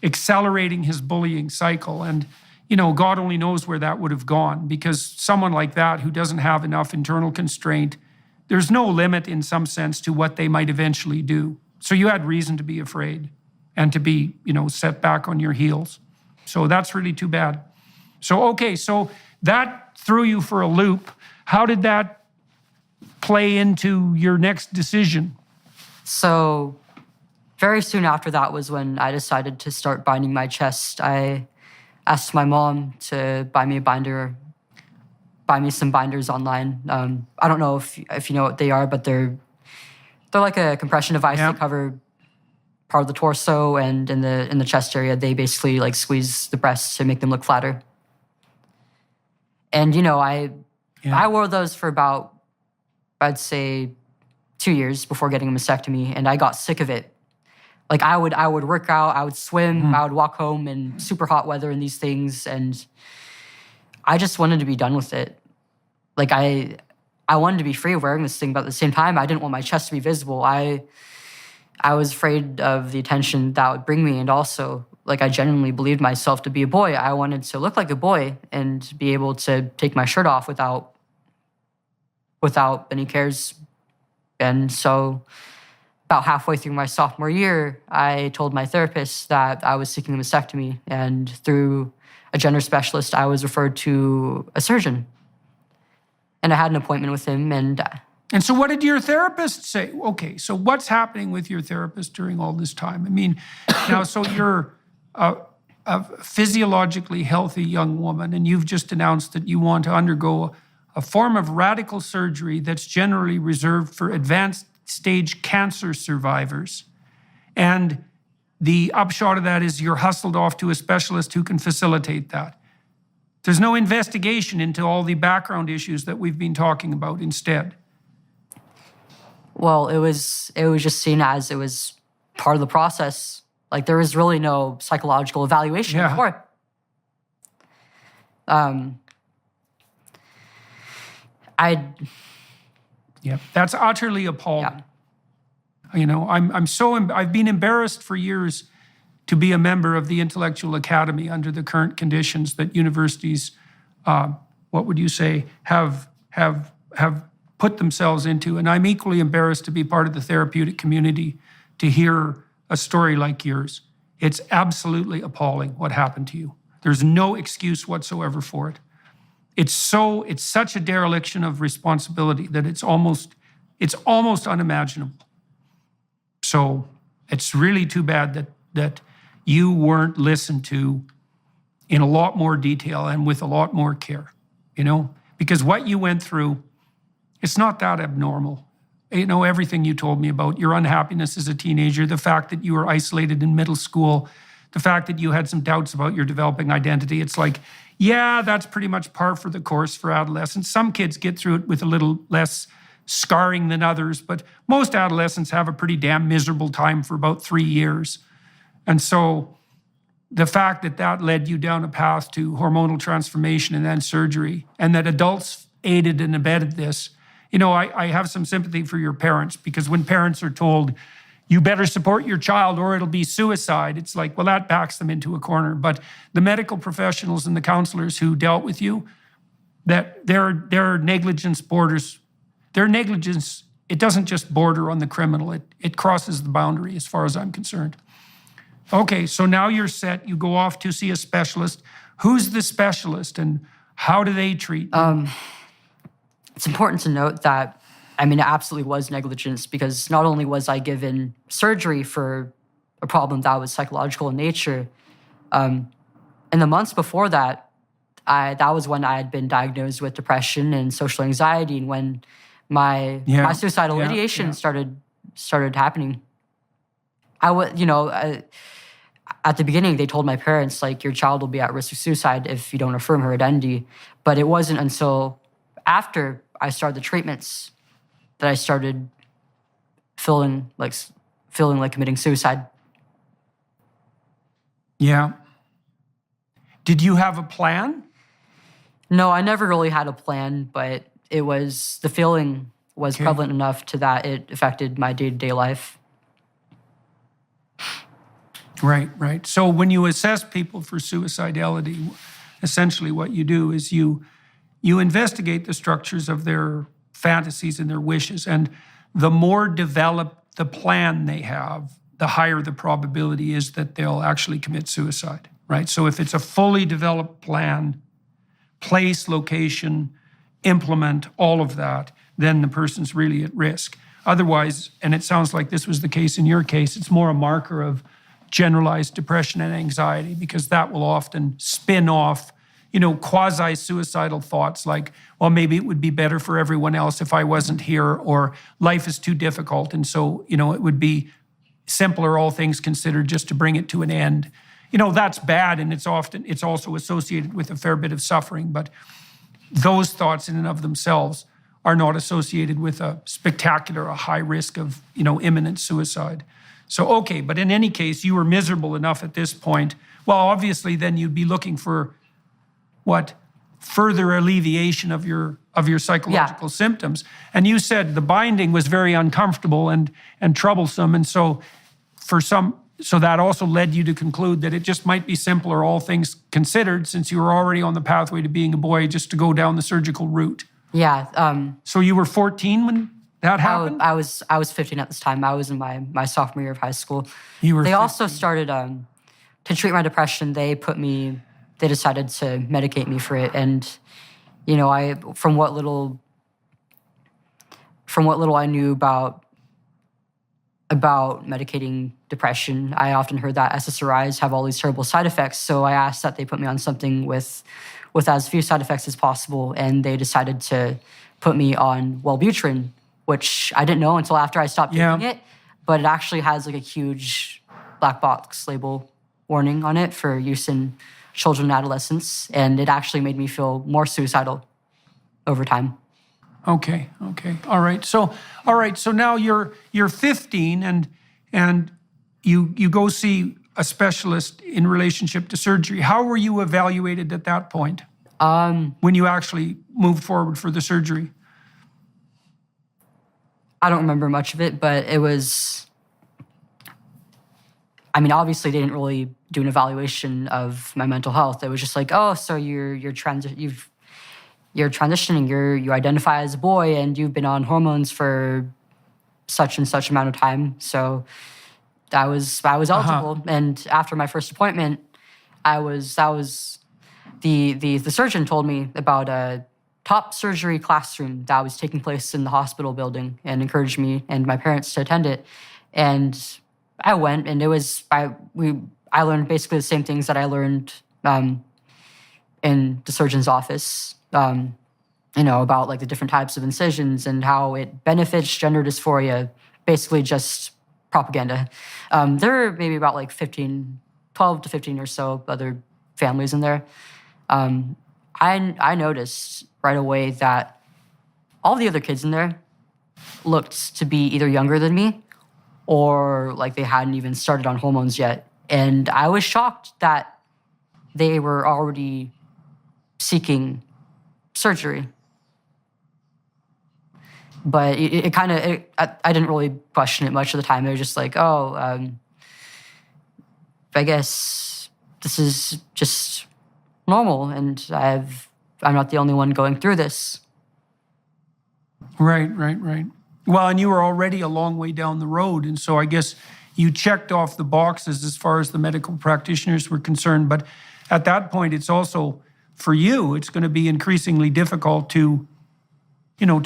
A: accelerating his bullying cycle. And God only knows where that would have gone, because someone like that who doesn't have enough internal constraint, there's no limit in some sense to what they might eventually do. So you had reason to be afraid and to be, set back on your heels. So that's really too bad. So that threw you for a loop. How did that play into your next decision? So
B: very soon after that was when I decided to start binding my chest. I asked my mom to buy me some binders online. I don't know if you know what they are, but they're like a compression device that cover part of the torso, and in the chest area, they basically like squeeze the breasts to make them look flatter. And I wore those for about, I'd say, 2 years before getting a mastectomy, and I got sick of it. Like I would work out, I would swim, I would walk home in super hot weather in these things, and I just wanted to be done with it. Like I wanted to be free of wearing this thing, but at the same time, I didn't want my chest to be visible. I was afraid of the attention that would bring me, and also, like, I genuinely believed myself to be a boy. I wanted to look like a boy and be able to take my shirt off without any cares. And so about halfway through my sophomore year, I told my therapist that I was seeking a mastectomy, and through a gender specialist, I was referred to a surgeon. And I had an appointment with him, and
A: so what did your therapist say? Okay, so what's happening with your therapist during all this time? I mean, now, so you're a physiologically healthy young woman, and you've just announced that you want to undergo a form of radical surgery that's generally reserved for advanced stage cancer survivors. And the upshot of that is you're hustled off to a specialist who can facilitate that. There's no investigation into all the background issues that we've been talking about instead.
B: Well, it was just seen as it was part of the process. Like, there was really no psychological evaluation
A: Yeah.
B: before.
A: Yeah, that's utterly appalling.
B: Yeah.
A: You know, I've been embarrassed for years to be a member of the Intellectual Academy under the current conditions that universities, what would you say, have put themselves into. And I'm equally embarrassed to be part of the therapeutic community to hear a story like yours. It's absolutely appalling what happened to you. There's no excuse whatsoever for it. It's such a dereliction of responsibility that it's almost unimaginable. So it's really too bad that you weren't listened to in a lot more detail and with a lot more care, you know? Because what you went through, it's not that abnormal. You know, everything you told me about your unhappiness as a teenager, the fact that you were isolated in middle school, the fact that you had some doubts about your developing identity. It's like, yeah, that's pretty much par for the course for adolescents. Some kids get through it with a little less scarring than others, but most adolescents have a pretty damn miserable time for about 3 years. And so the fact that led you down a path to hormonal transformation and then surgery, and that adults aided and abetted this, you know, I have some sympathy for your parents, because when parents are told, you better support your child or it'll be suicide, it's like, well, that backs them into a corner. But the medical professionals and the counselors who dealt with you, that their negligence borders, their negligence, it doesn't just border on the criminal, it crosses the boundary as far as I'm concerned. Okay, so now you're set, you go off to see a specialist. Who's the specialist and how do they treat you?
B: It's important to note that, I mean, it absolutely was negligence, because not only was I given surgery for a problem that was psychological in nature, in the months before that, that was when I had been diagnosed with depression and social anxiety, and when my suicidal ideation started happening. I would, you know, at the beginning, they told my parents, like, your child will be at risk of suicide if you don't affirm her identity. But it wasn't until after I started the treatments that I started feeling like committing suicide.
A: Yeah. Did you have a plan?
B: No, I never really had a plan, but the feeling was prevalent enough to that it affected my day-to-day life.
A: Right. So when you assess people for suicidality, essentially what you do is you investigate the structures of their fantasies and their wishes. And the more developed the plan they have, the higher the probability is that they'll actually commit suicide, right? So if it's a fully developed plan, place, location, implement, all of that, then the person's really at risk. Otherwise, and it sounds like this was the case in your case, it's more a marker of generalized depression and anxiety, because that will often spin off, you know, quasi-suicidal thoughts like, well, maybe it would be better for everyone else if I wasn't here, or life is too difficult, and so, you know, it would be simpler, all things considered, just to bring it to an end. You know, that's bad, and it's also associated with a fair bit of suffering, but those thoughts in and of themselves are not associated with a high risk of, you know, imminent suicide. So, okay, but in any case, you were miserable enough at this point. Well, obviously, then you'd be looking for further alleviation of your psychological symptoms. And you said the binding was very uncomfortable and troublesome, and so that also led you to conclude that it just might be simpler, all things considered, since you were already on the pathway to being a boy, just to go down the surgical route.
B: Yeah.
A: So you were 14 when that happened?
B: I was 15 at this time. I was in my sophomore year of high school.
A: You were. They 15.
B: Also started to treat my depression. They decided to medicate me for it, and you know, from what little I knew about medicating depression, I often heard that SSRIs have all these terrible side effects. So I asked that they put me on something with as few side effects as possible, and they decided to put me on Wellbutrin, which I didn't know until after I stopped taking it, but it actually has like a huge black box label warning on it for use in children and adolescents, and it actually made me feel more suicidal over time.
A: Okay. All right. So now you're 15 and you go see a specialist in relationship to surgery. How were you evaluated at that point? When you actually moved forward for the surgery?
B: I don't remember much of it, but it was, I mean, obviously they didn't really do an evaluation of my mental health. It was just like, oh, so you're transitioning, you identify as a boy and you've been on hormones for such and such amount of time. So I was eligible. And after my first appointment, the surgeon told me about a top surgery classroom that was taking place in the hospital building and encouraged me and my parents to attend it. And I went, and it was, I learned basically the same things that I learned in the surgeon's office, about like the different types of incisions and how it benefits gender dysphoria, basically just propaganda. There were maybe about like 12 to 15 or so other families in there. I noticed right away that all the other kids in there looked to be either younger than me or like they hadn't even started on hormones yet. And I was shocked that they were already seeking surgery. But it kind of, I didn't really question it much of the time. It was just like, I guess this is just normal, and I'm not the only one going through this.
A: Right. Well, and you were already a long way down the road, and so I guess you checked off the boxes as far as the medical practitioners were concerned. But at that point, it's also, for you, it's going to be increasingly difficult to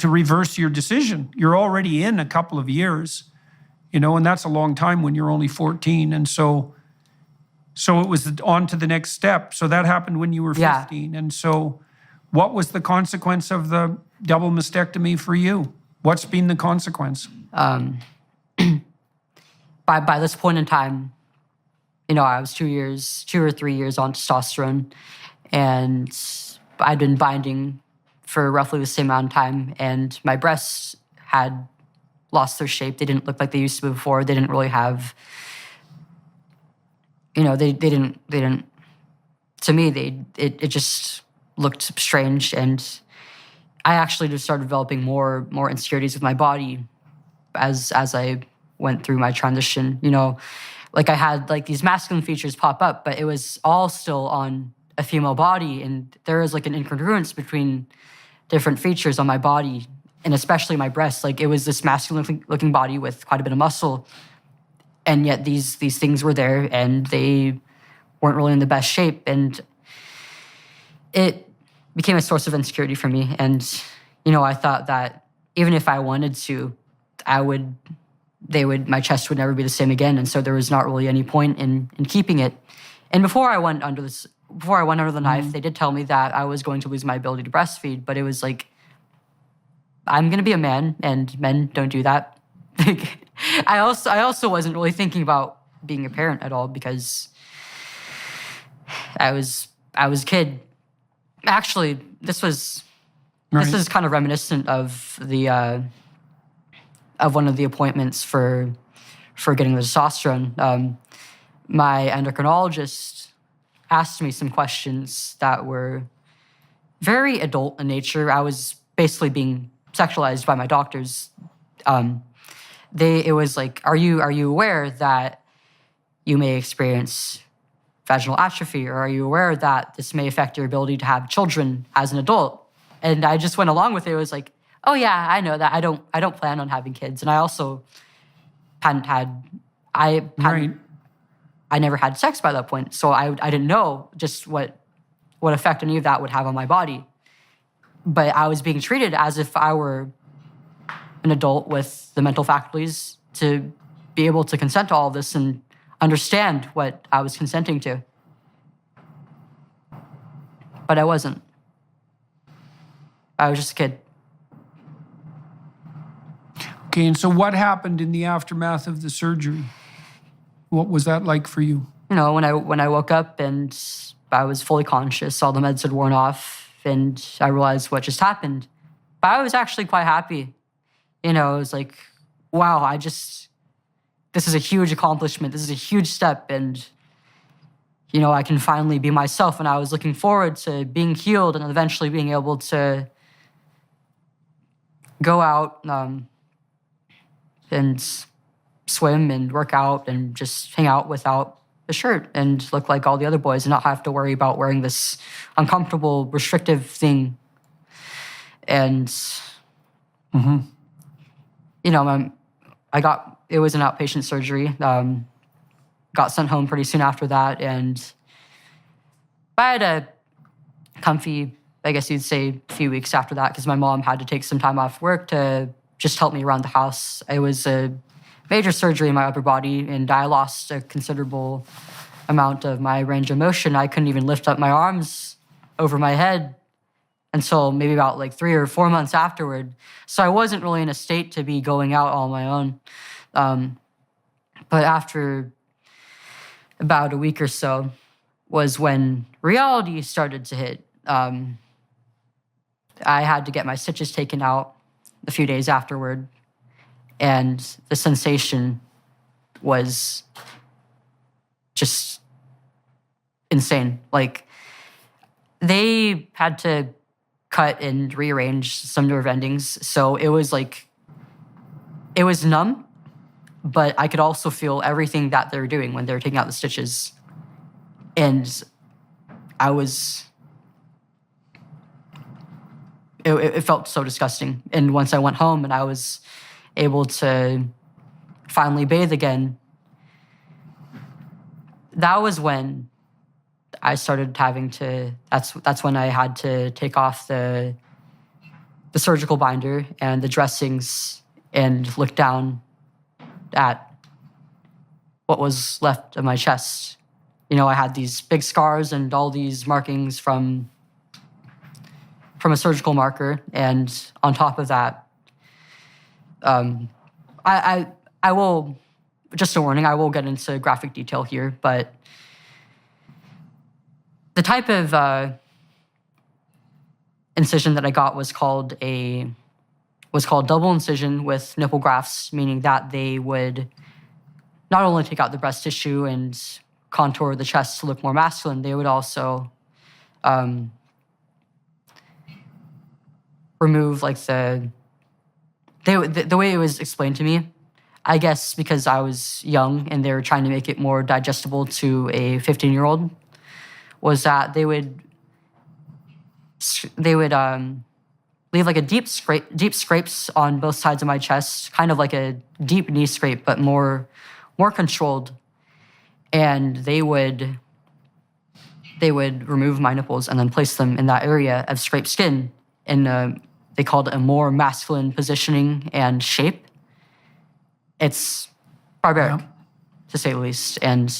A: reverse your decision. You're already in a couple of years, and that's a long time when you're only 14. And so it was on to the next step. So that happened when you were 15. Yeah. And so what was the consequence of the double mastectomy for you? What's been the consequence?
B: By this point in time, I was 2 or 3 years on testosterone, and I'd been binding for roughly the same amount of time, and my breasts had lost their shape. They didn't look like they used to before. They didn't really have, they didn't, to me, it just looked strange. And I actually just started developing more insecurities with my body as I went through my transition. Like I had like these masculine features pop up, but it was all still on a female body. And there was like an incongruence between different features on my body, and especially my breasts. Like it was this masculine looking body with quite a bit of muscle. And yet these things were there, and they weren't really in the best shape. And it became a source of insecurity for me. And, I thought that even if I wanted to, my chest would never be the same again. And so there was not really any point in keeping it. And before I went under the knife, they did tell me that I was going to lose my ability to breastfeed, but it was like, I'm going to be a man, and men don't do that. I also wasn't really thinking about being a parent at all, because I was a kid. Actually, this is kind of reminiscent of the of one of the appointments for getting the testosterone. My endocrinologist asked me some questions that were very adult in nature. I was basically being sexualized by my doctors. It was like, are you aware that you may experience vaginal atrophy, or are you aware that this may affect your ability to have children as an adult? And I just went along with it. It was like, oh yeah, I know that. I don't plan on having kids, and I also I never had sex by that point, so I didn't know just what effect any of that would have on my body. But I was being treated as if I were an adult with the mental faculties to be able to consent to all this and understand what I was consenting to. But I wasn't. I was just a kid.
A: Okay, and so what happened in the aftermath of the surgery? What was that like for you?
B: When I woke up and I was fully conscious. All the meds had worn off, and I realized what just happened. But I was actually quite happy. It was like, wow, this is a huge accomplishment. This is a huge step, and I can finally be myself. And I was looking forward to being healed and eventually being able to go out and swim and work out and just hang out without a shirt and look like all the other boys and not have to worry about wearing this uncomfortable, restrictive thing. And, it was an outpatient surgery. Got sent home pretty soon after that. And I had a comfy, I guess you'd say, few weeks after that because my mom had to take some time off work to just help me around the house. It was a major surgery in my upper body, and I lost a considerable amount of my range of motion. I couldn't even lift up my arms over my head until maybe about 3 or 4 months afterward. So I wasn't really in a state to be going out on my own. But after about a week or so was when reality started to hit. I had to get my stitches taken out a few days afterward, and the sensation was just insane. They had to cut and rearrange some nerve endings, so it was numb, but I could also feel everything that they were doing when they were taking out the stitches. And it felt so disgusting. And once I went home and I was able to finally bathe again, that was when I started having to, that's when I had to take off the surgical binder and the dressings and look down at what was left of my chest. I had these big scars and all these markings from a surgical marker, and on top of that, I will, just a warning, I will get into graphic detail here, but the type of incision that I got was called double incision with nipple grafts, meaning that they would not only take out the breast tissue and contour the chest to look more masculine, they would also remove the way it was explained to me, I guess because I was young and they were trying to make it more digestible to a 15-year-old, was that they would leave a deep scrapes on both sides of my chest, kind of like a deep knee scrape, but more controlled. And they would remove my nipples and then place them in that area of scraped skin in they called it a more masculine positioning and shape. It's barbaric, to say the least. And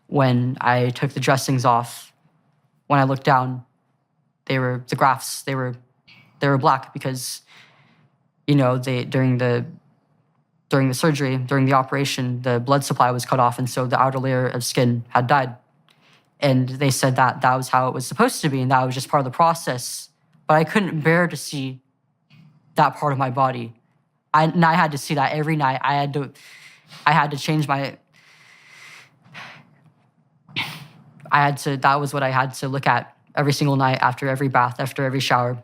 B: when I took the dressings off, when I looked down, the grafts were black because during the surgery, during the operation, the blood supply was cut off, and so the outer layer of skin had died. And they said that was how it was supposed to be, and that was just part of the process. But I couldn't bear to see that part of my body. I had to see that every night. I had to change that was what I had to look at every single night after every bath, after every shower.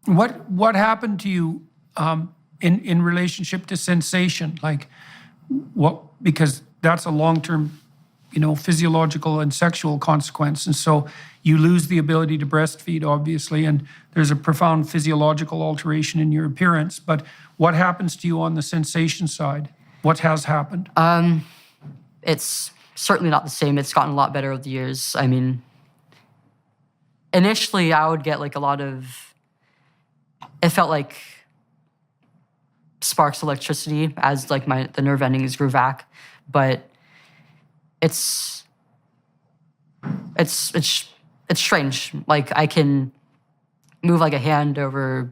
A: What happened to you in relationship to sensation? Because that's a long-term, physiological and sexual consequence. And so you lose the ability to breastfeed, obviously, and there's a profound physiological alteration in your appearance. But what happens to you on the sensation side? What has happened?
B: It's certainly not the same. It's gotten a lot better over the years. I mean, initially I would get a lot of, it felt like sparks of electricity as the nerve endings grew back, but it's strange. I can move a hand over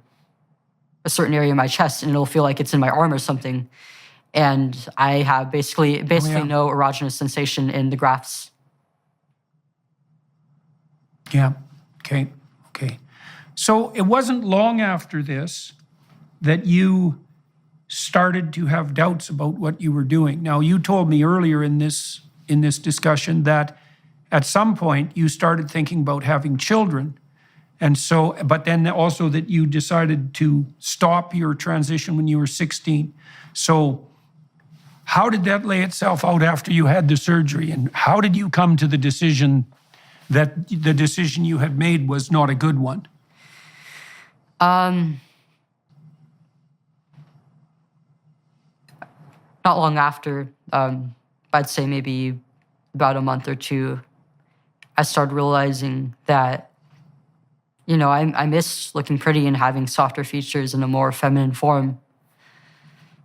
B: a certain area of my chest and it'll feel like it's in my arm or something. And I have basically no erogenous sensation in the grafts.
A: Yeah. Okay. So it wasn't long after this that you started to have doubts about what you were doing. Now, you told me earlier in this discussion that at some point you started thinking about having children. And so, but then also that you decided to stop your transition when you were 16. So how did that lay itself out after you had the surgery? And how did you come to the decision that the decision you had made was not a good one?
B: Not long after, I'd say maybe about a month or two, I started realizing that, I miss looking pretty and having softer features in a more feminine form.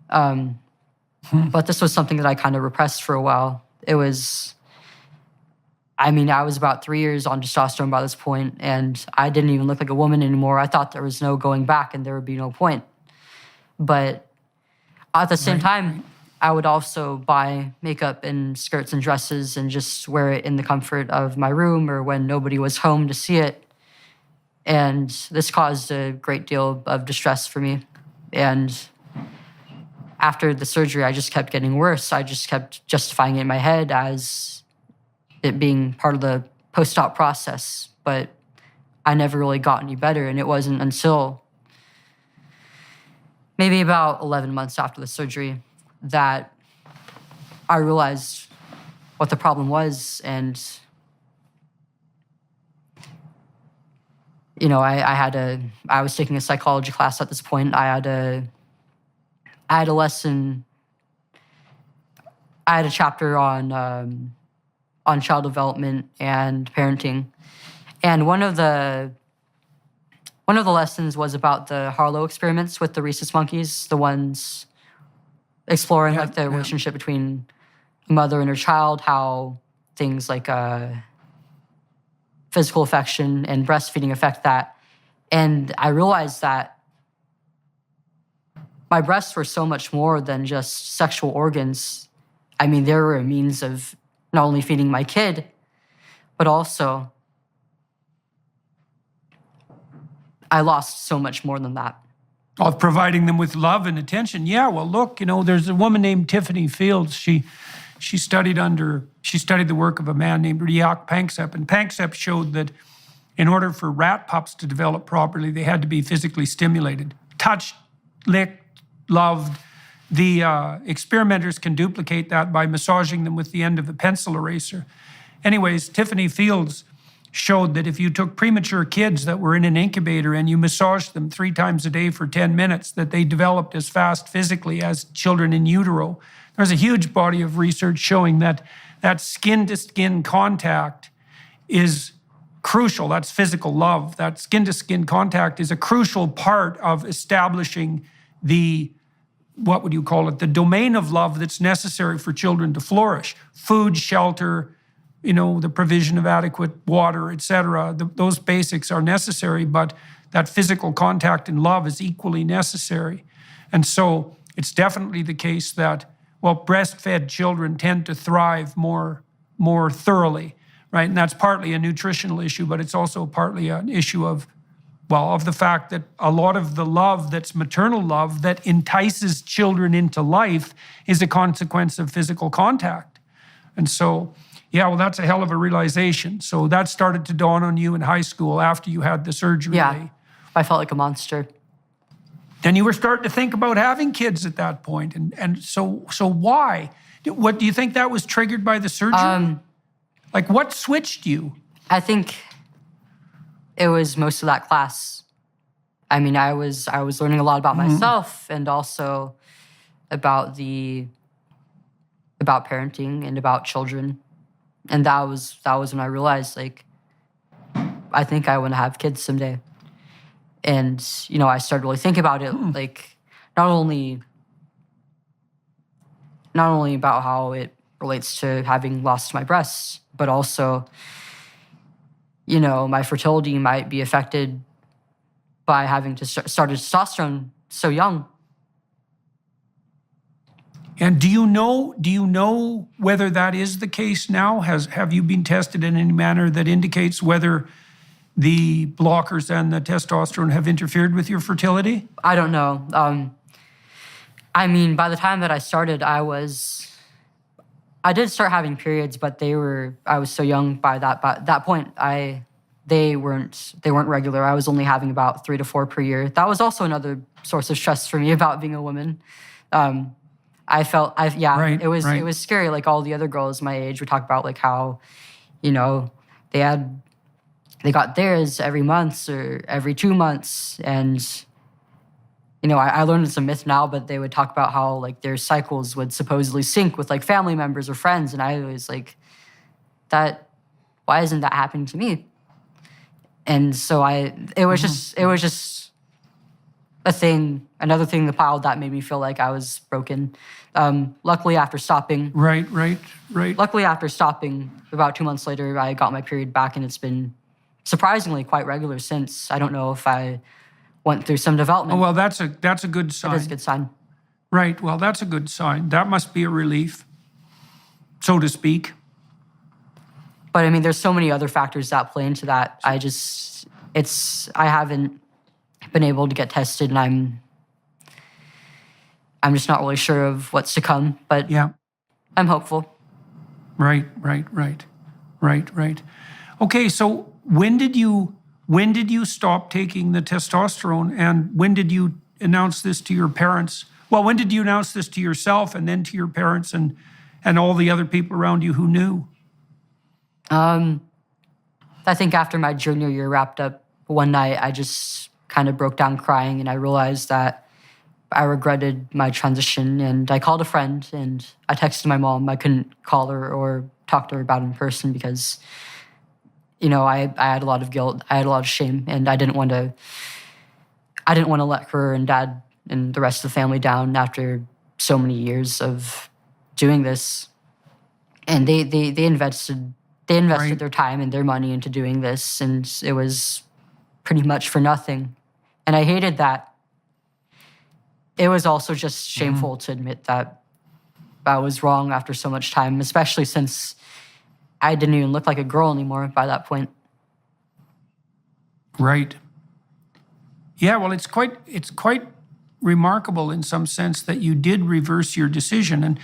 B: But this was something that I kind of repressed for a while. I was about 3 years on testosterone by this point, and I didn't even look like a woman anymore. I thought there was no going back and there would be no point. But at the same time, I would also buy makeup and skirts and dresses and just wear it in the comfort of my room or when nobody was home to see it. And this caused a great deal of distress for me. And after the surgery, I just kept getting worse. I just kept justifying it in my head as it being part of the post-op process. But I never really got any better. And it wasn't until maybe about 11 months after the surgery that I realized what the problem was. And, I was taking a psychology class at this point. I had a lesson, I had a chapter on child development and parenting. And one of the lessons was about the Harlow experiments with the rhesus monkeys, the ones exploring the relationship between a mother and her child, how things like physical affection and breastfeeding affect that. And I realized that my breasts were so much more than just sexual organs. They were a means of not only feeding my kid, but also I lost so much more than that.
A: Of providing them with love and attention. Yeah, well, look, there's a woman named Tiffany Fields. She studied the work of a man named Riak Panksepp, and Panksepp showed that in order for rat pups to develop properly, they had to be physically stimulated, touched, licked, loved. The experimenters can duplicate that by massaging them with the end of a pencil eraser. Anyways, Tiffany Fields showed that if you took premature kids that were in an incubator and you massaged them 3 times a day for 10 minutes, that they developed as fast physically as children in utero. There's a huge body of research showing that skin-to-skin contact is crucial. That's physical love. That skin-to-skin contact is a crucial part of establishing the domain of love that's necessary for children to flourish. Food, shelter, the provision of adequate water, etc. Those basics are necessary, but that physical contact and love is equally necessary. And so it's definitely the case that, breastfed children tend to thrive more thoroughly, right? And that's partly a nutritional issue, but it's also partly an issue of the fact that a lot of the love that's maternal love that entices children into life is a consequence of physical contact. And so, that's a hell of a realization. So that started to dawn on you in high school after you had the surgery.
B: Yeah, I felt like a monster.
A: Then you were starting to think about having kids at that point. And so why? What do you think that was triggered by the surgery? What switched you?
B: I think it was most of that class. I was learning a lot about myself and also about parenting and about children. And that was when I realized, I think I want to have kids someday. And, I started really thinking about it, not only about how it relates to having lost my breasts, but also, my fertility might be affected by having to start testosterone so young.
A: And do you know whether that is the case now? Have you been tested in any manner that indicates whether the blockers and the testosterone have interfered with your fertility?
B: I don't know. I mean, by the time that I started, I did start having periods, but I was so young by that point. They weren't regular. I was only having about 3 to 4 per year. That was also another source of stress for me about being a woman.
A: Right,
B: it was scary. Like all the other girls my age would talk about, like how, they got theirs every month or every 2 months, and I learned it's a myth now, but they would talk about how like their cycles would supposedly sync with like family members or friends, and I was like, why isn't that happening to me? And so it was just another thing that piled that made me feel like I was broken. Luckily, after stopping.
A: Right.
B: Luckily, after stopping, about 2 months later, I got my period back, and it's been surprisingly quite regular since. I don't know if I went through some development.
A: Oh, well, that's a good sign.
B: It is a good sign.
A: Right. Well, that's a good sign. That must be a relief, so to speak.
B: But I mean, there's so many other factors that play into that. I haven't been able to get tested, and I'm just not really sure of what's to come. But
A: yeah,
B: I'm hopeful.
A: Right. Okay, so when did you stop taking the testosterone, and when did you announce this to your parents? Well, when did you announce this to yourself and then to your parents and all the other people around you who knew?
B: I think after my junior year wrapped up, one night I just kind of broke down crying, and I realized that I regretted my transition, and I called a friend and I texted my mom. I couldn't call her or talk to her about it in person because, I had a lot of guilt. I had a lot of shame, and I didn't want to let her and dad and the rest of the family down after so many years of doing this. And they invested
A: Right.
B: their time and their money into doing this, and it was pretty much for nothing. And I hated that. It was also just shameful to admit that I was wrong after so much time, especially since I didn't even look like a girl anymore by that point.
A: Right. Yeah, well, it's quite remarkable in some sense that you did reverse your decision, and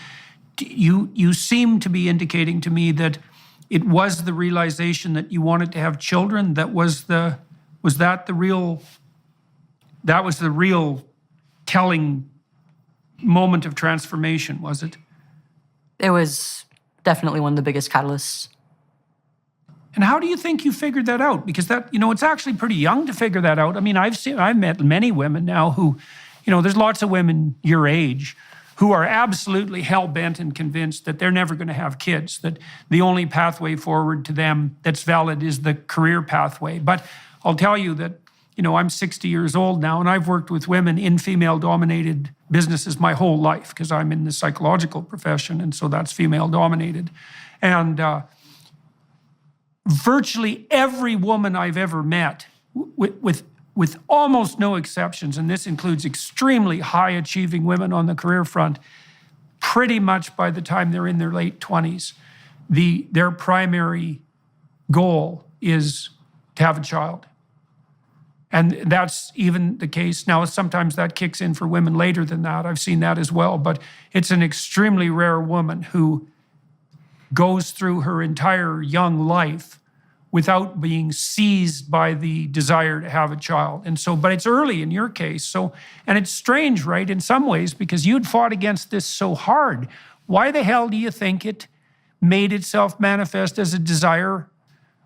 A: you seem to be indicating to me that it was the realization that you wanted to have children that was the real telling moment of transformation, was it?
B: It was definitely one of the biggest catalysts.
A: And how do you think you figured that out? Because it's actually pretty young to figure that out. I mean, I've met many women now who, there's lots of women your age who are absolutely hell-bent and convinced that they're never going to have kids, that the only pathway forward to them that's valid is the career pathway. But I'll tell you that, I'm 60 years old now, and I've worked with women in female-dominated businesses my whole life because I'm in the psychological profession, and so that's female-dominated. And virtually every woman I've ever met, with almost no exceptions, and this includes extremely high-achieving women on the career front, pretty much by the time they're in their late 20s, their primary goal is to have a child. And that's even the case. Now, sometimes that kicks in for women later than that. I've seen that as well. But it's an extremely rare woman who goes through her entire young life without being seized by the desire to have a child. And so, but it's early in your case. So, and it's strange, right, in some ways, because you'd fought against this so hard. Why the hell do you think it made itself manifest as a desire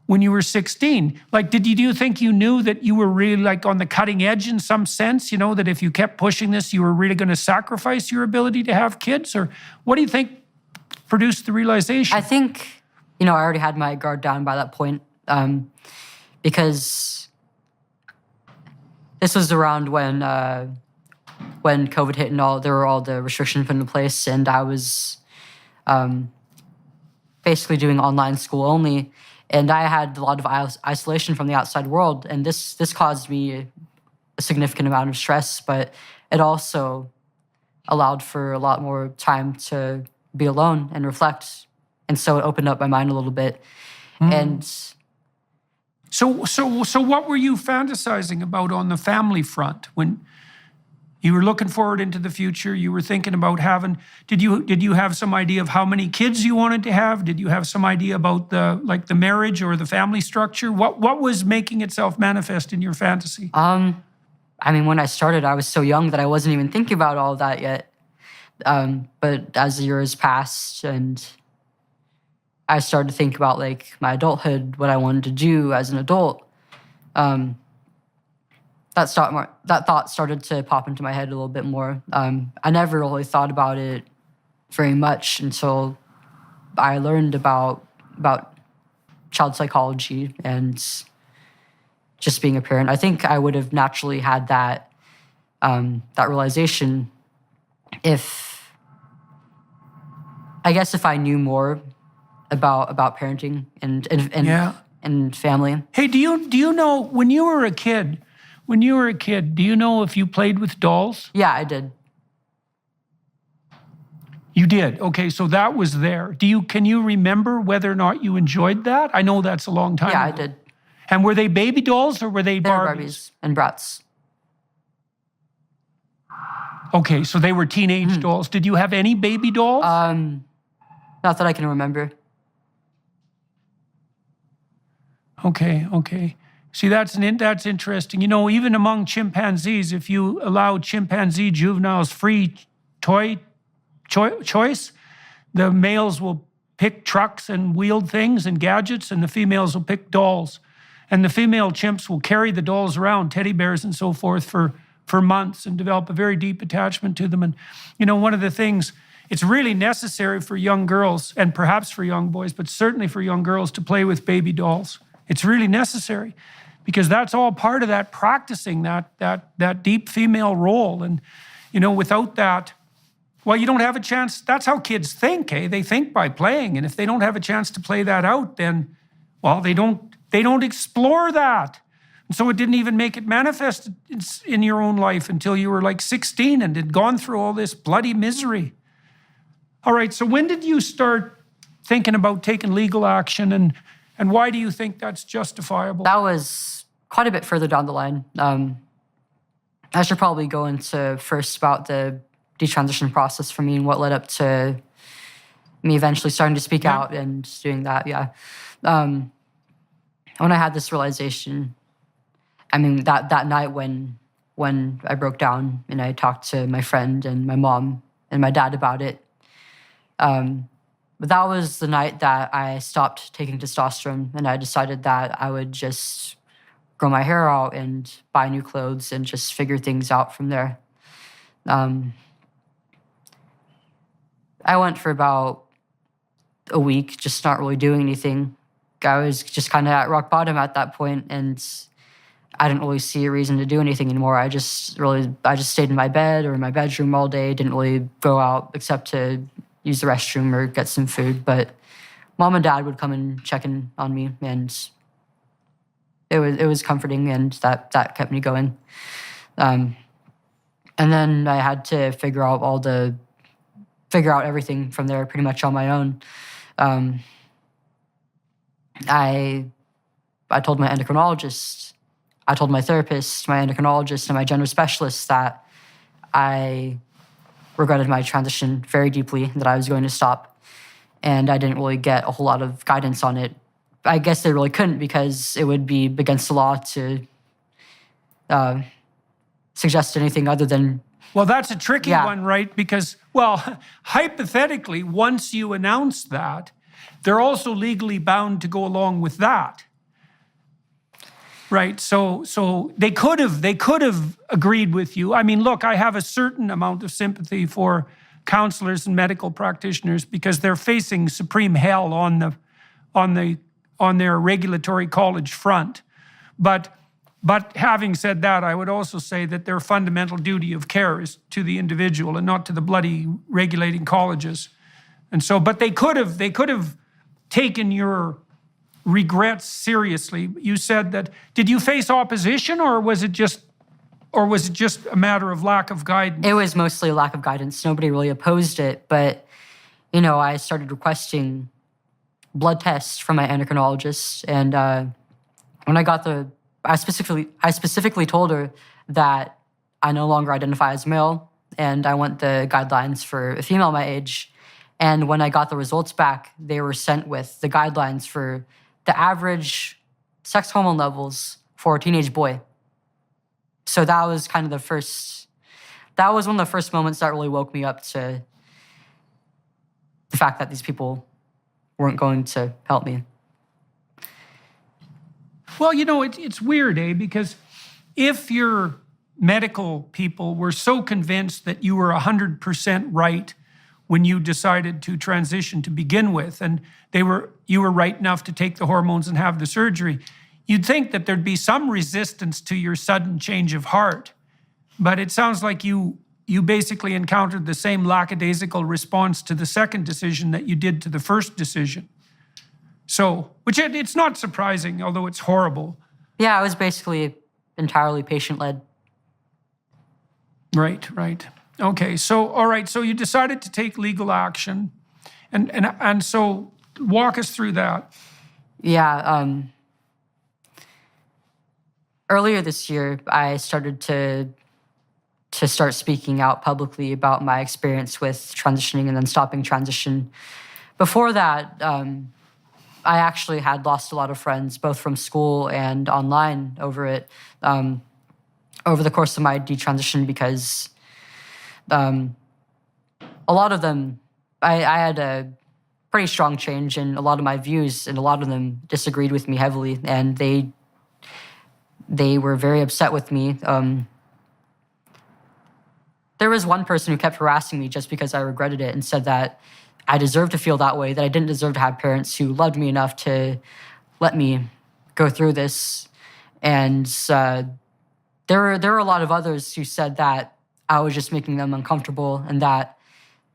A: when you were 16? Like, do you think you knew that you were really like on the cutting edge in some sense, that if you kept pushing this, you were really going to sacrifice your ability to have kids? Or what do you think produced the realization?
B: I think, I already had my guard down by that point because this was around when COVID hit and there were all the restrictions put into place, and I was basically doing online school only. And I had a lot of isolation from the outside world, and this caused me a significant amount of stress, but it also allowed for a lot more time to be alone and reflect. And so it opened up my mind a little bit. And
A: So what were you fantasizing about on the family front when you were looking forward into the future? You were thinking about having. Did you have some idea of how many kids you wanted to have? Did you have some idea about the marriage or the family structure? What was making itself manifest in your fantasy?
B: I mean, when I started, I was so young that I wasn't even thinking about all of that yet. But as the years passed and I started to think about like my adulthood, what I wanted to do as an adult, that thought started to pop into my head a little bit more. I never really thought about it very much until I learned about child psychology and just being a parent. I think I would have naturally had that realization if I knew more about parenting and family.
A: Hey, do you know when you were a kid? Do you know if you played with dolls?
B: Yeah, I did.
A: You did. Okay, so that was there. Can you remember whether or not you enjoyed that? I know that's a long time ago.
B: I did.
A: And were they baby dolls or were they Barbies?
B: They were Barbies and Bratz.
A: Okay, so they were teenage dolls. Did you have any baby dolls?
B: Not that I can remember.
A: Okay. See, that's interesting. You know, even among chimpanzees, if you allow chimpanzee juveniles free choice, the males will pick trucks and wheeled things and gadgets, and the females will pick dolls. And the female chimps will carry the dolls around, teddy bears and so forth, for months and develop a very deep attachment to them. And, you know, one of the things, it's really necessary for young girls and perhaps for young boys, but certainly for young girls to play with baby dolls. It's really necessary because that's all part of that practicing that deep female role. And, you know, without that, well, you don't have a chance. That's how kids think, eh? They think by playing. And if they don't have a chance to play that out, then, well, they don't explore that. And so it didn't even make it manifest in your own life until you were like 16 and had gone through all this bloody misery. All right, so when did you start thinking about taking legal action, and why do you think that's justifiable?
B: That was quite a bit further down the line. I should probably go into first about the detransition process for me and what led up to me eventually starting to speak out and doing that, When I had this realization, I mean, that night when I broke down and I talked to my friend and my mom and my dad about it, but that was the night that I stopped taking testosterone and I decided that I would just grow my hair out and buy new clothes and just figure things out from there. I went for about a week just not really doing anything. I was just kind of at rock bottom at that point, and I didn't really see a reason to do anything anymore. I just stayed in my bed or in my bedroom all day, didn't really go out except to use the restroom or get some food. But mom and dad would come and check in on me, and it was comforting, and that kept me going. And then I had to figure out everything from there pretty much on my own. I told my endocrinologist, I told my therapist, my endocrinologist, and my gender specialist that I regretted my transition very deeply, that I was going to stop. And I didn't really get a whole lot of guidance on it. I guess they really couldn't because it would be against the law to suggest anything other than...
A: Well, that's a tricky one, right? Because, well, hypothetically, once you announce that, they're also legally bound to go along with that, right? So they could have agreed with you. I mean, look, I have a certain amount of sympathy for counselors and medical practitioners because they're facing supreme hell on their regulatory college front. But having said that, I would also say that their fundamental duty of care is to the individual and not to the bloody regulating colleges. And so, but they could have taken your regrets seriously. You said that, did you face opposition or was it just a matter of lack of guidance?
B: It was mostly a lack of guidance. Nobody really opposed it, but, you know, I started requesting blood tests from my endocrinologist, and when I got I specifically told her that I no longer identify as male, and I want the guidelines for a female my age. And when I got the results back, they were sent with the guidelines for the average sex hormone levels for a teenage boy. So that was kind of that was one of the first moments that really woke me up to the fact that these people weren't going to help me.
A: Well, it's weird, because if your medical people were so convinced that you were 100% right when you decided to transition to begin with, and you were right enough to take the hormones and have the surgery, you'd think that there'd be some resistance to your sudden change of heart. But it sounds like you basically encountered the same lackadaisical response to the second decision that you did to the first decision. So, which it's not surprising, although it's horrible.
B: Yeah, I was basically entirely patient-led.
A: Right. Okay, so, all right, so you decided to take legal action. And so walk us through that.
B: Yeah, earlier this year, I started to start speaking out publicly about my experience with transitioning and then stopping transition. Before that, I actually had lost a lot of friends, both from school and online over it, over the course of my detransition, because a lot of them, I had a pretty strong change in a lot of my views, and a lot of them disagreed with me heavily, and they were very upset with me. There was one person who kept harassing me just because I regretted it and said that I deserved to feel that way, that I didn't deserve to have parents who loved me enough to let me go through this. And there were a lot of others who said that I was just making them uncomfortable and that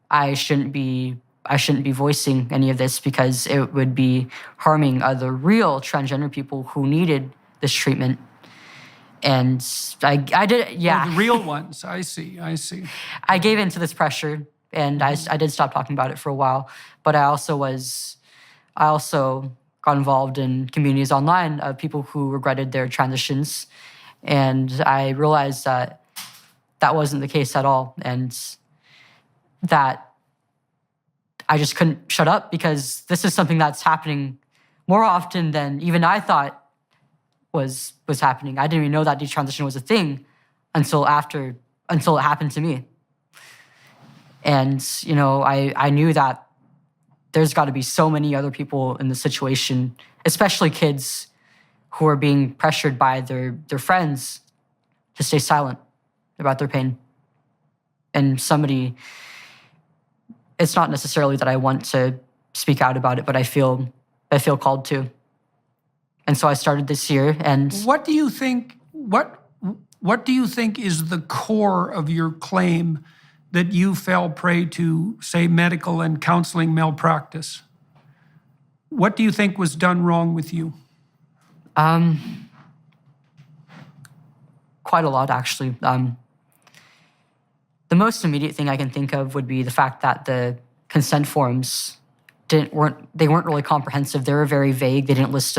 B: I shouldn't be voicing any of this because it would be harming other real transgender people who needed this treatment. And I did, yeah.
A: Oh, the real ones, I see.
B: I gave in to this pressure, and I did stop talking about it for a while. But I also got involved in communities online of people who regretted their transitions. And I realized that that wasn't the case at all, and that I just couldn't shut up because this is something that's happening more often than even I thought was happening. I didn't even know that detransition was a thing until it happened to me. And, I knew that there's got to be so many other people in the situation, especially kids who are being pressured by their friends to stay silent about their pain. And it's not necessarily that I want to speak out about it, but I feel called to. And so I started this year. And
A: what do you think is the core of your claim that you fell prey to, say, medical and counseling malpractice? What do you think was done wrong with you?
B: Quite a lot, actually. The most immediate thing I can think of would be the fact that the consent forms weren't really comprehensive. They were very vague. They didn't list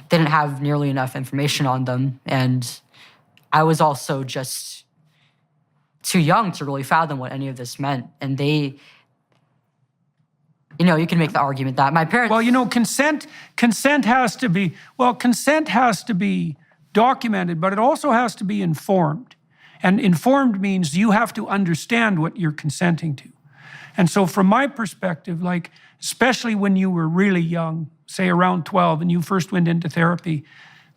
B: didn't have nearly enough information on them. And I was also just too young to really fathom what any of this meant. And you can make the argument that my parents...
A: Well, consent has to be documented, but it also has to be informed. And informed means you have to understand what you're consenting to. And so from my perspective, especially when you were really young, say around 12, and you first went into therapy,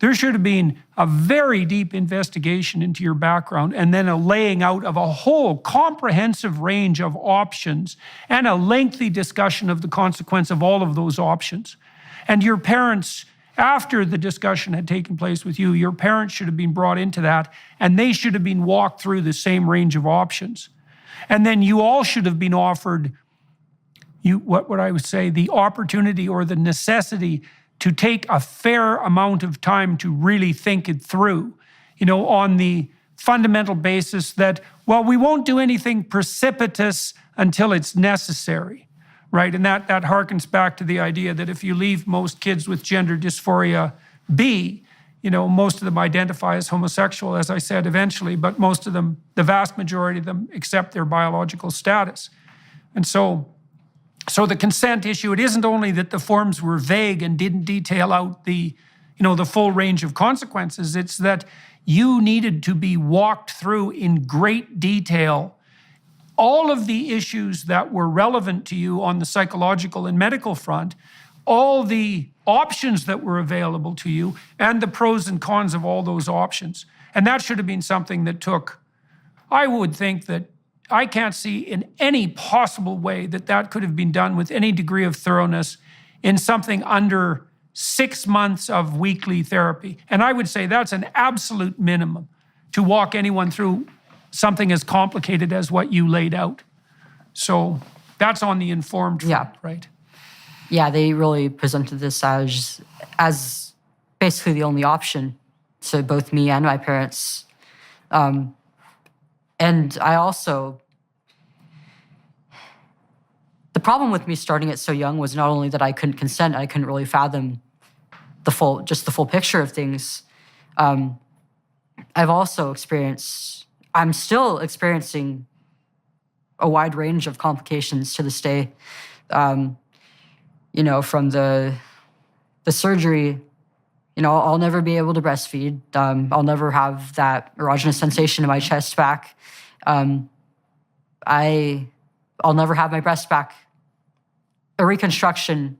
A: there should have been a very deep investigation into your background and then a laying out of a whole comprehensive range of options and a lengthy discussion of the consequence of all of those options. And your parents, after the discussion had taken place with you, your parents should have been brought into that, and they should have been walked through the same range of options. And then you all should have been offered, what would I say, the opportunity or the necessity to take a fair amount of time to really think it through, on the fundamental basis that, well, we won't do anything precipitous until it's necessary, right? And that harkens back to the idea that if you leave most kids with gender dysphoria be, most of them identify as homosexual, as I said, eventually, but most of them, the vast majority of them, accept their biological status. And so the consent issue, it isn't only that the forms were vague and didn't detail out the full range of consequences, it's that you needed to be walked through in great detail all of the issues that were relevant to you on the psychological and medical front, all the options that were available to you, and the pros and cons of all those options. And that should have been something that took, I would think that I can't see in any possible way that could have been done with any degree of thoroughness in something under 6 months of weekly therapy. And I would say that's an absolute minimum to walk anyone through something as complicated as what you laid out. So that's on the informed front, right?
B: Yeah, they really presented this as basically the only option to both me and my parents. And I also, the problem with me starting it so young was not only that I couldn't consent, I couldn't really fathom the full picture of things. I've also I'm still experiencing a wide range of complications to this day. From the surgery, I'll never be able to breastfeed. I'll never have that erogenous sensation in my chest back. I'll never have my breast back. A reconstruction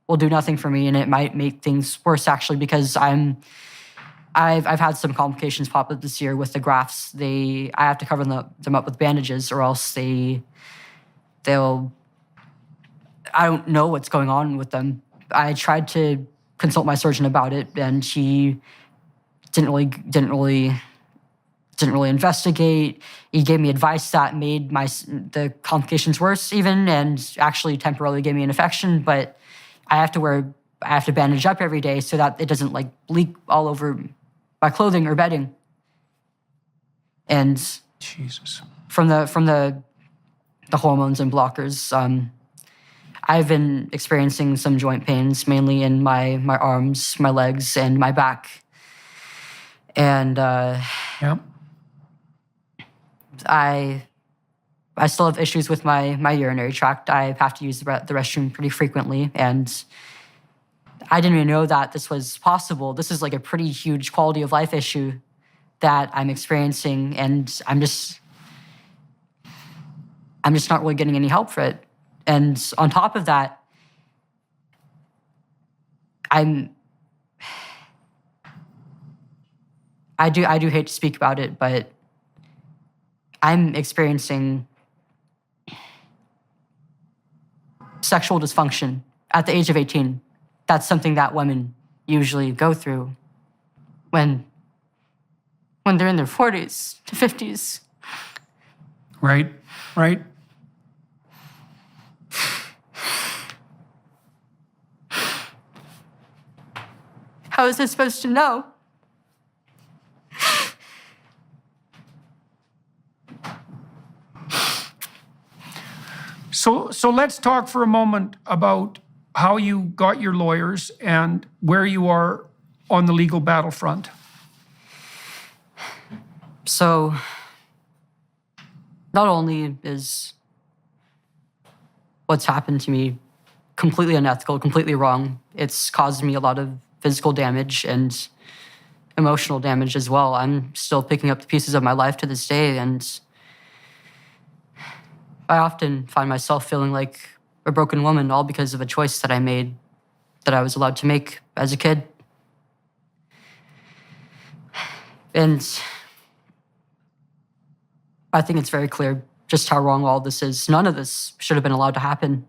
B: will do nothing for me, and it might make things worse actually, because I've had some complications pop up this year with the grafts. I have to cover them up with bandages, or else they'll. I don't know what's going on with them. I tried to consult my surgeon about it, and he didn't really investigate. He gave me advice that made the complications worse even, and actually temporarily gave me an infection. But I have to bandage up every day so that it doesn't leak all over my clothing or bedding. And
A: Jesus,
B: from the hormones and blockers, I've been experiencing some joint pains, mainly in my arms, my legs, and my back. And I still have issues with my urinary tract. I have to use the restroom pretty frequently, and I didn't even know that this was possible. This is a pretty huge quality of life issue that I'm experiencing, and I'm just not really getting any help for it. And on top of that, I do hate to speak about it, but I'm experiencing sexual dysfunction at the age of 18. That's something that women usually go through when they're in their 40s to 50s.
A: Right.
B: How is I supposed to know?
A: So let's talk for a moment about how you got your lawyers and where you are on the legal battlefront.
B: So, not only is what's happened to me completely unethical, completely wrong, it's caused me a lot of physical damage and emotional damage as well. I'm still picking up the pieces of my life to this day, and I often find myself feeling like a broken woman, all because of a choice that I made, that I was allowed to make as a kid. And I think it's very clear just how wrong all this is. None of this should have been allowed to happen.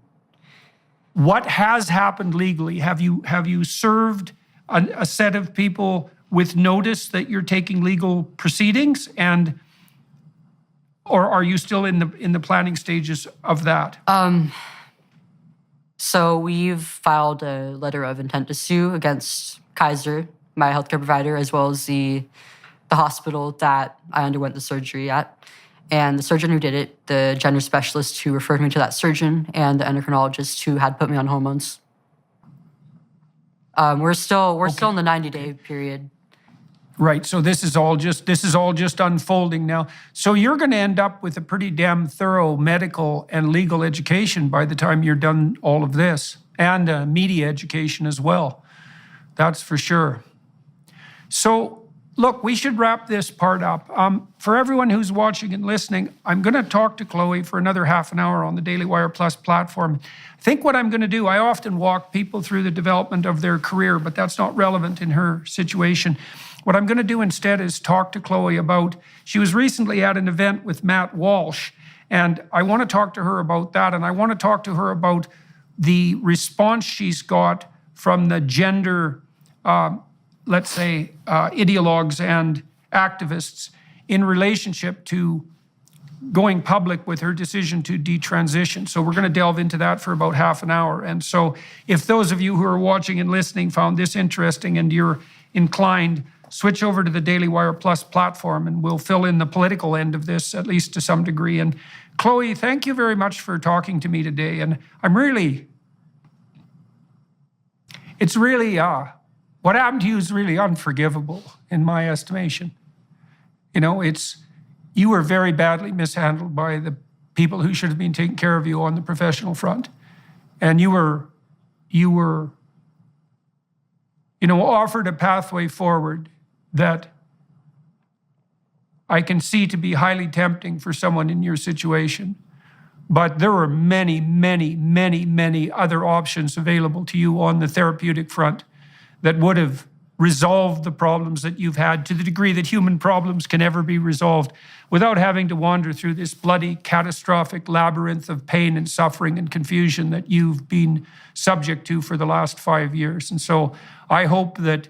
A: What has happened legally? Have you served a set of people with notice that you're taking legal proceedings, or are you still in the planning stages of that?
B: So we've filed a letter of intent to sue against Kaiser, my healthcare provider, as well as the the hospital that I underwent the surgery at. And the surgeon who did it, the gender specialist who referred me to that surgeon, and the endocrinologist who had put me on hormones. We're still in the 90-day period.
A: Right. So this is all just unfolding now. So you're going to end up with a pretty damn thorough medical and legal education by the time you're done all of this, and media education as well. That's for sure. So look, we should wrap this part up. For everyone who's watching and listening, I'm going to talk to Chloe for another half an hour on the DailyWire Plus platform. I think what I'm going to do, I often walk people through the development of their career, but that's not relevant in her situation. What I'm going to do instead is talk to Chloe about, she was recently at an event with Matt Walsh, and I want to talk to her about that, and I want to talk to her about the response she's got from the gender, let's say, ideologues and activists in relationship to going public with her decision to detransition. So we're going to delve into that for about half an hour. And so if those of you who are watching and listening found this interesting and you're inclined, switch over to the DailyWire Plus platform and we'll fill in the political end of this, at least to some degree. And Chloe, thank you very much for talking to me today. And it's really, what happened to you is really unforgivable in my estimation. You know, you were very badly mishandled by the people who should have been taking care of you on the professional front. And you were, offered a pathway forward that I can see to be highly tempting for someone in your situation. But there were many, many, many, many other options available to you on the therapeutic front that would have resolved the problems that you've had to the degree that human problems can ever be resolved without having to wander through this bloody, catastrophic labyrinth of pain and suffering and confusion that you've been subject to for the last 5 years. And so I hope that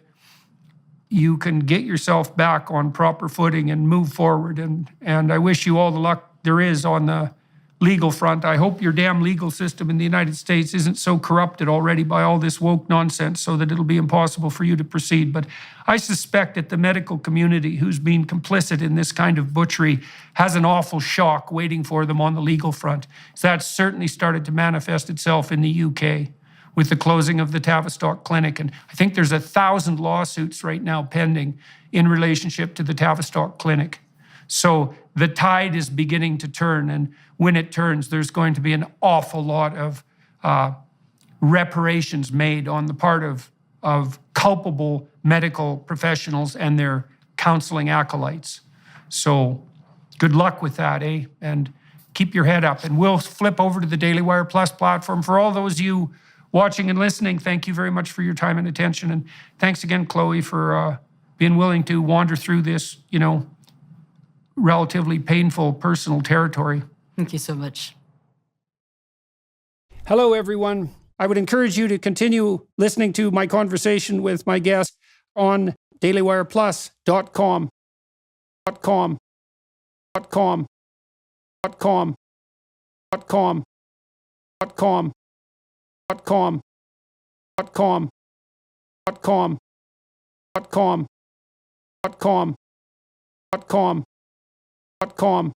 A: you can get yourself back on proper footing and move forward. And I wish you all the luck there is on the legal front. I hope your damn legal system in the United States isn't so corrupted already by all this woke nonsense so that it'll be impossible for you to proceed. But I suspect that the medical community who's been complicit in this kind of butchery has an awful shock waiting for them on the legal front. So that's certainly started to manifest itself in the UK with the closing of the Tavistock Clinic. And I think there's 1,000 lawsuits right now pending in relationship to the Tavistock Clinic. So the tide is beginning to turn, and when it turns, there's going to be an awful lot of reparations made on the part of culpable medical professionals and their counseling acolytes. So good luck with that, eh? And keep your head up. And we'll flip over to the DailyWire Plus platform. For all those of you watching and listening, thank you very much for your time and attention. And thanks again, Chloe, for being willing to wander through this, relatively painful personal territory.
B: Thank you so much.
A: Hello, everyone. I would encourage you to continue listening to my conversation with my guest on dailywireplus.com. .com